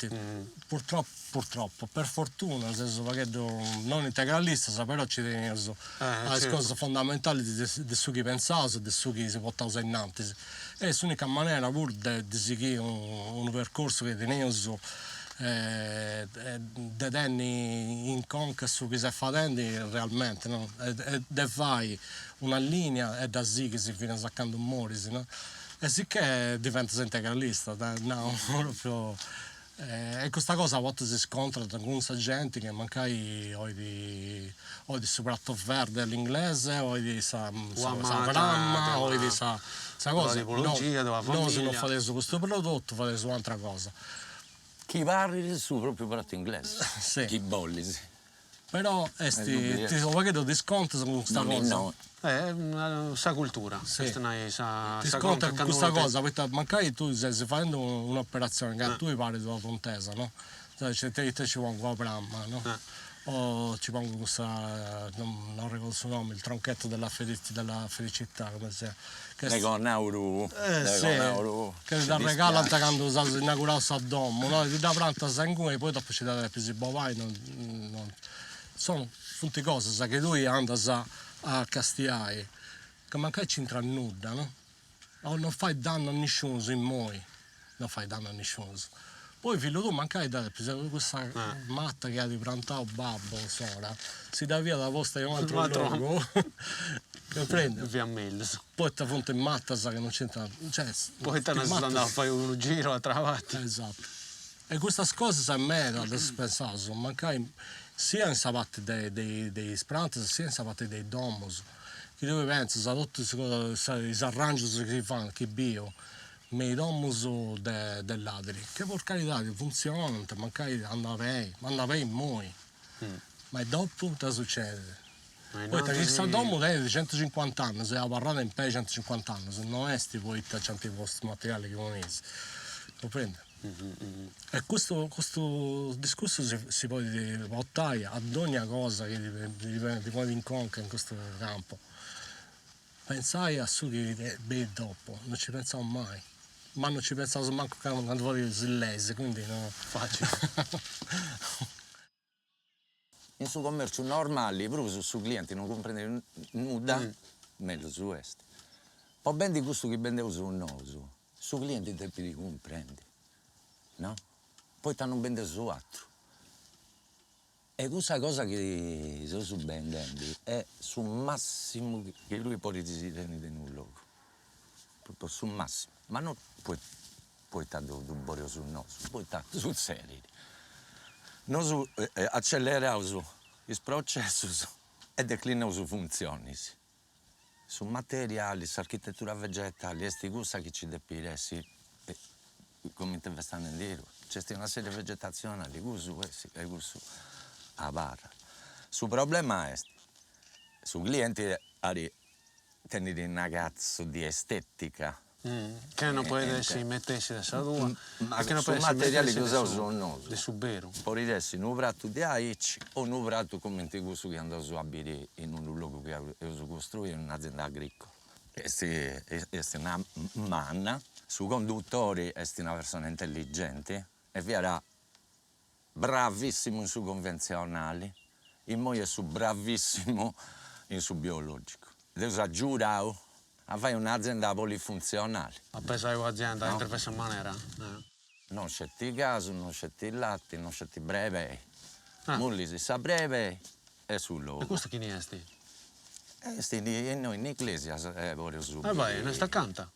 Speaker 4: Purtroppo, per fortuna, nel senso che non integralista, però ci teniamo alle cose fondamentali di su chi pensava, di su chi si porta usare innanzi. E l'unica maniera pur di seguire un percorso che teniamo di tenere in conca su chi si fa realmente, no? E fai una linea e da sì che si viene saccando un morisi, no? E sì che diventa integralista, no, proprio. E questa cosa a volte si scontra con questa gente che magari o di soprattutto verde all'inglese o di sa gramma o di sa cosa. No, se non fate su questo prodotto fate su un'altra cosa.
Speaker 5: Chi parli su proprio prato inglese?
Speaker 4: Sì.
Speaker 5: Chi bolli, sì.
Speaker 4: Però ti vedo di sconto su questa cosa.
Speaker 5: No.
Speaker 3: Sa cultura.
Speaker 4: Sì.
Speaker 3: Ti
Speaker 4: sconta questa cosa, perché magari tu stai facendo un'operazione che tu pari della contesa, no? Cioè, te ci pongo la pramma, no? O ci pongo questa, non ricordo il suo nome, il tronchetto della felicità, come si chiama?
Speaker 5: Le con Nauru.
Speaker 4: Che da regalo quando si inaugurava il domo, no? Ti dà pronta sangue e poi dopo ci dà più si bovai, sono tutte cose, sa che lui anda a castigare, che mancai c'entra nulla, no? O non fai danno a nessuno in noi, non fai danno a nessuno. Poi figlio tu mancai da questa matta che ha di prantato babbo, sora, si dà via da vostra in un altro luogo, comprende?
Speaker 3: Via Melzo.
Speaker 4: Poi ti fonte in matta, sa che non c'entra, cioè,
Speaker 3: Poi te ne sono andato a fare un giro a travatta.
Speaker 4: Esatto. E queste cose sono mera, adesso pensavo, mancai sia in parte dei spranti, sia in parte dei domos. Che dove penso, sa tutti i arrangi che si fanno, che bio, ma i domos dell'adri, che per carità funzionano, mancai andava in noi. Ma dopo cosa succede? Poi tra il domo di 150 anni, se la parlata in pe 150 anni, se non è poi tanti vostri materiali che non è. Comprende? E questo discorso si può portare ad ogni cosa che ti puoi incontrare in questo campo. Pensai a su che bene dopo, non ci pensavo mai. Ma non ci pensavo manco quando volevo il quindi no.
Speaker 3: Facile.
Speaker 5: In su commercio normale, proprio su clienti non comprende nulla, meglio su questo. Poi ben di questo che vendevo su noso, su clienti te li comprendi, no? Poi ti hanno venduto su altro. E questa cosa che sto subendendo è sul massimo che lui può residere in un luogo. Proprio sul massimo. Ma non puoi stare borio sul nostro, puoi stare sul serio. Noi acceleriamo il processo e decliniamo su funzioni. Su materiali, su architettura vegetale, queste cose che ci depiresi come investendo in giro. C'è una serie di vegetazione di questo e questo a barra. Il problema è su clienti tenere un ragazzo di estetica.
Speaker 3: Che non può essere mettessi da tua,
Speaker 5: ma
Speaker 3: che non
Speaker 5: su
Speaker 3: può essere
Speaker 5: materiali che
Speaker 3: mettessi
Speaker 5: usano noi.
Speaker 3: di subero.
Speaker 5: Può essere un prato di aici o un prato come in questo che andavo a abitare in un luogo che ho costruito in un'azienda agricola. È una manna, su conduttori è una persona intelligente e era bravissimo in su convenzionali, e poi è bravissimo in su biologico. Devo giurare a fare un'azienda polifunzionale.
Speaker 3: A pensare un'azienda in questa maniera.
Speaker 5: Non c'è il gas, non c'è il latte, non c'è il breve. Molli si sa breve e sul luogo.
Speaker 3: E questo chi ne è?
Speaker 5: Noi in iglesia voglio subito.
Speaker 3: Vai, ne sta accanto.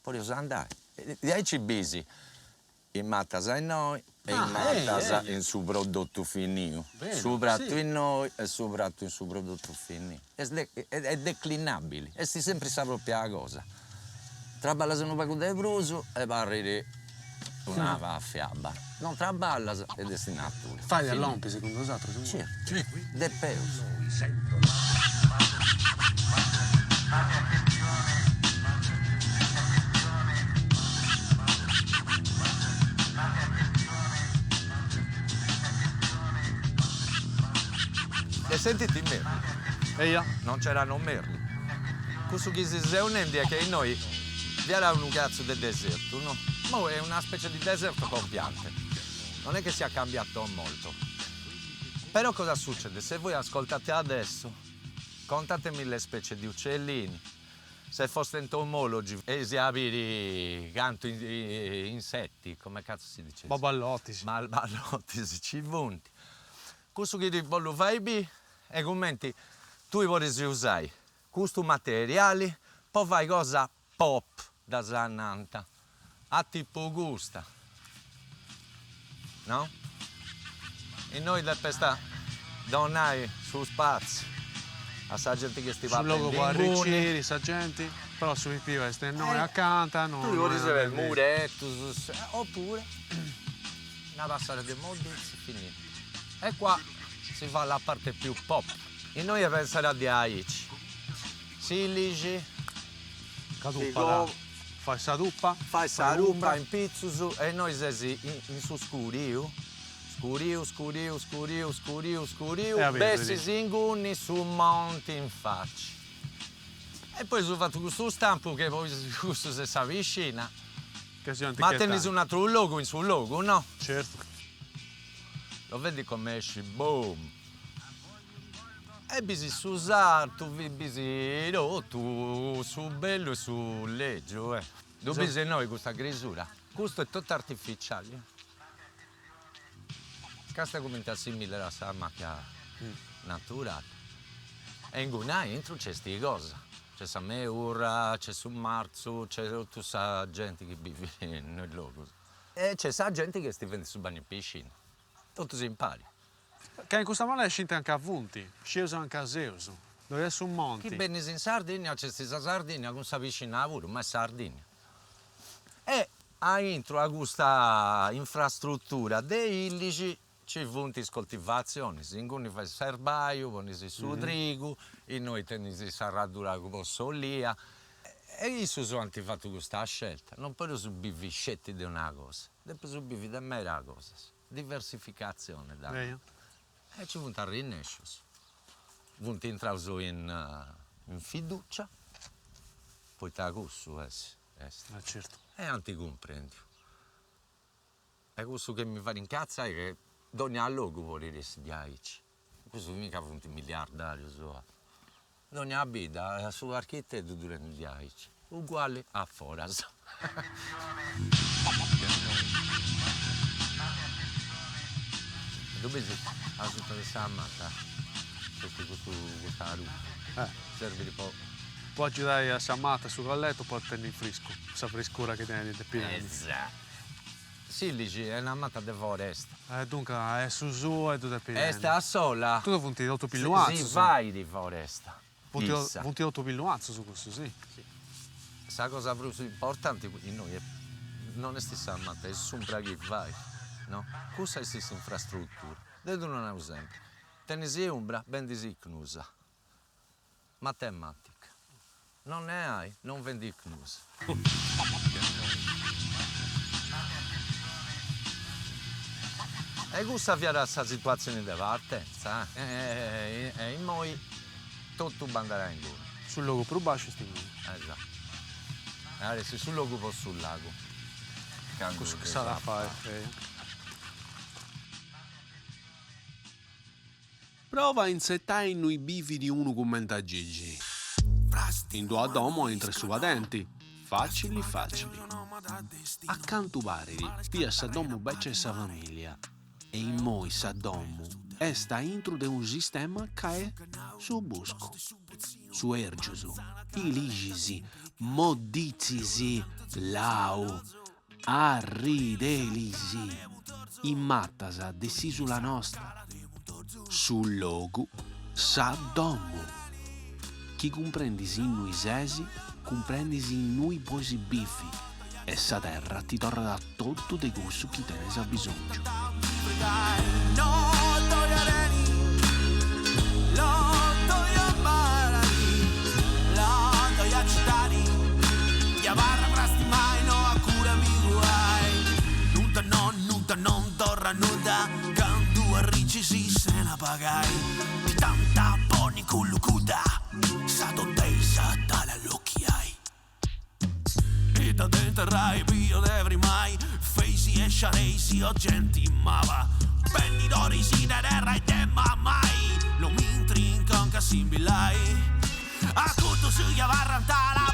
Speaker 5: Voglio andare. Di ci bisi in matta sai noi e in matta in su prodotto finito. Soprattutto in noi e soprattutto in su prodotto finito. È declinabile. E si sempre sa proprio la cosa. Traballa se non pago del bruso e parli di una fiaba. Non traballa è destinato.
Speaker 3: Fai dell'ompi secondo l'altro?
Speaker 5: Sì. De peus. E sentite i merli.
Speaker 3: E io?
Speaker 5: Non c'erano merli. Questo che si riunendo è che noi vi era un cazzo del deserto, no? Ma è una specie di deserto con piante. Non è che sia cambiato molto. Però cosa succede? Se voi ascoltate adesso, contatemi le specie di uccellini. Se foste entomologi e esabi canto insetti, come cazzo si dice?
Speaker 3: Baballotti.
Speaker 5: Baballotti, civunti. Questo che ti voglio fare è commenti, tu vuoi usare questo materiale, poi fai cosa pop da zananta, a tipo gusta, no? E noi da questa donare su spazio a sa gente che stiva
Speaker 3: sul logo qua riccieri, sa gente, però su più è noi accanto, non.
Speaker 5: Tu vuoi usare il muretto, oppure una passata di molti si finisce. E qua si fa la parte più pop. E noi penseremo di aici. Silici.
Speaker 3: Caduppa. Fai sa duppa.
Speaker 5: Fai sa duppa in pizzo e noi siamo in su scurio. Scuriu,
Speaker 3: vabbè,
Speaker 5: bessi
Speaker 3: vedi.
Speaker 5: singunni su monti in faccia. E poi sono fatto questo stampo che poi questo si sa vicina.
Speaker 3: Che si
Speaker 5: Ma tenis un altro logo in sul logo, no?
Speaker 3: Certo.
Speaker 5: Lo vedi come esce, boom. E bisi su sarto, bisi tu su bello e su leggio, Dove bisi noi questa grisura? Questo è tutto artificiale. Questa come simile alla sua macchia naturale. E in Gunai entro c'è sti cose. C'è sa meura, c'è su marzo, c'è tutta sa gente che vive nel logo. E c'è sa gente che si vende su bagno in piscina. Tutto si impari.
Speaker 3: Che in questa maniera scende anche a Vunti, sceso anche a Zeuso, dove è su monti.
Speaker 5: Chi bene in Sardegna c'è questa Sardegna con sa vicina a pure, ma è Sardegna. E a intro a questa infrastruttura dei illici ci vunti coltivazioni, in cui fai serbaio, con su trigo, e noi teniamo sa radura con solia. E io sono fatto questa scelta, non puoi subire scelte di una cosa, devi subire da me la cosa, diversificazione.
Speaker 3: Vedi?
Speaker 5: E ci vuole a rinnescere. Vuole entrare in fiducia, poi ti gusto,
Speaker 3: Certo.
Speaker 5: e non ti comprendi. E questo che mi fa incazza è che ogni logo vuole restare. Questo mica vuole un miliardario. Ogni abita, il suo architetto durante gli aici, uguale a Foras. Dove sei? A tutta questa ammata, questa luce. Serve di po'.
Speaker 3: Può girare a Samata sul letto, può tenere fresco, questa frescura che tiene di piedi.
Speaker 5: Esatto. Sì, lì è un'ammata di foresta.
Speaker 3: Dunque, è su su e tu da piedi.
Speaker 5: E sta sola.
Speaker 3: Tu vuoi tirare pilluazzo?
Speaker 5: Sì, vai di foresta.
Speaker 3: Vuoi tirare pilluazzo su questo, sì.
Speaker 5: La cosa più importante in noi è non è stessa ammata, è sempre che vai. No? Cosa è questa infrastruttura? Devo un esempio. Tenesi umbra, ben disignusa. Matematica. Non ne hai, non vendi cnusa. E questa avviare questa situazione di partenza. E in noi tutto banderà in due.
Speaker 3: Sul logo più basso stiamo.
Speaker 5: Esatto. E adesso sul logo o sul lago.
Speaker 3: Cosa sarà a fare?
Speaker 1: Prova a insettare in noi bivi di uno commenta Gigi. In due domo entra su denti. Facili. Accanto barili, via Sadomu becce sa famiglia. E in moi Sadomu sta intro de un sistema che è su busco. Su ergiusu, iligisi, modizisi, lau, arridelisi. In mattasa deciso la nostra. Sul logo Sadomu. Chi comprendisi in noi sesi, comprendisi in noi posi biffi. E sa terra ti torna da tutto de gusto chi te ne sa bisogno.
Speaker 2: Non torna nuda, quando arrici si se la pagai. Di tanta poni cullucuda, sa dottesa tala l'occhiai. E da dentro rai pio devri mai, feisi e sciareisi o genti mava. Bendi d'ori si da terra e te mai, lo mi intrincan che simbilai. A tutto si chiavarra tala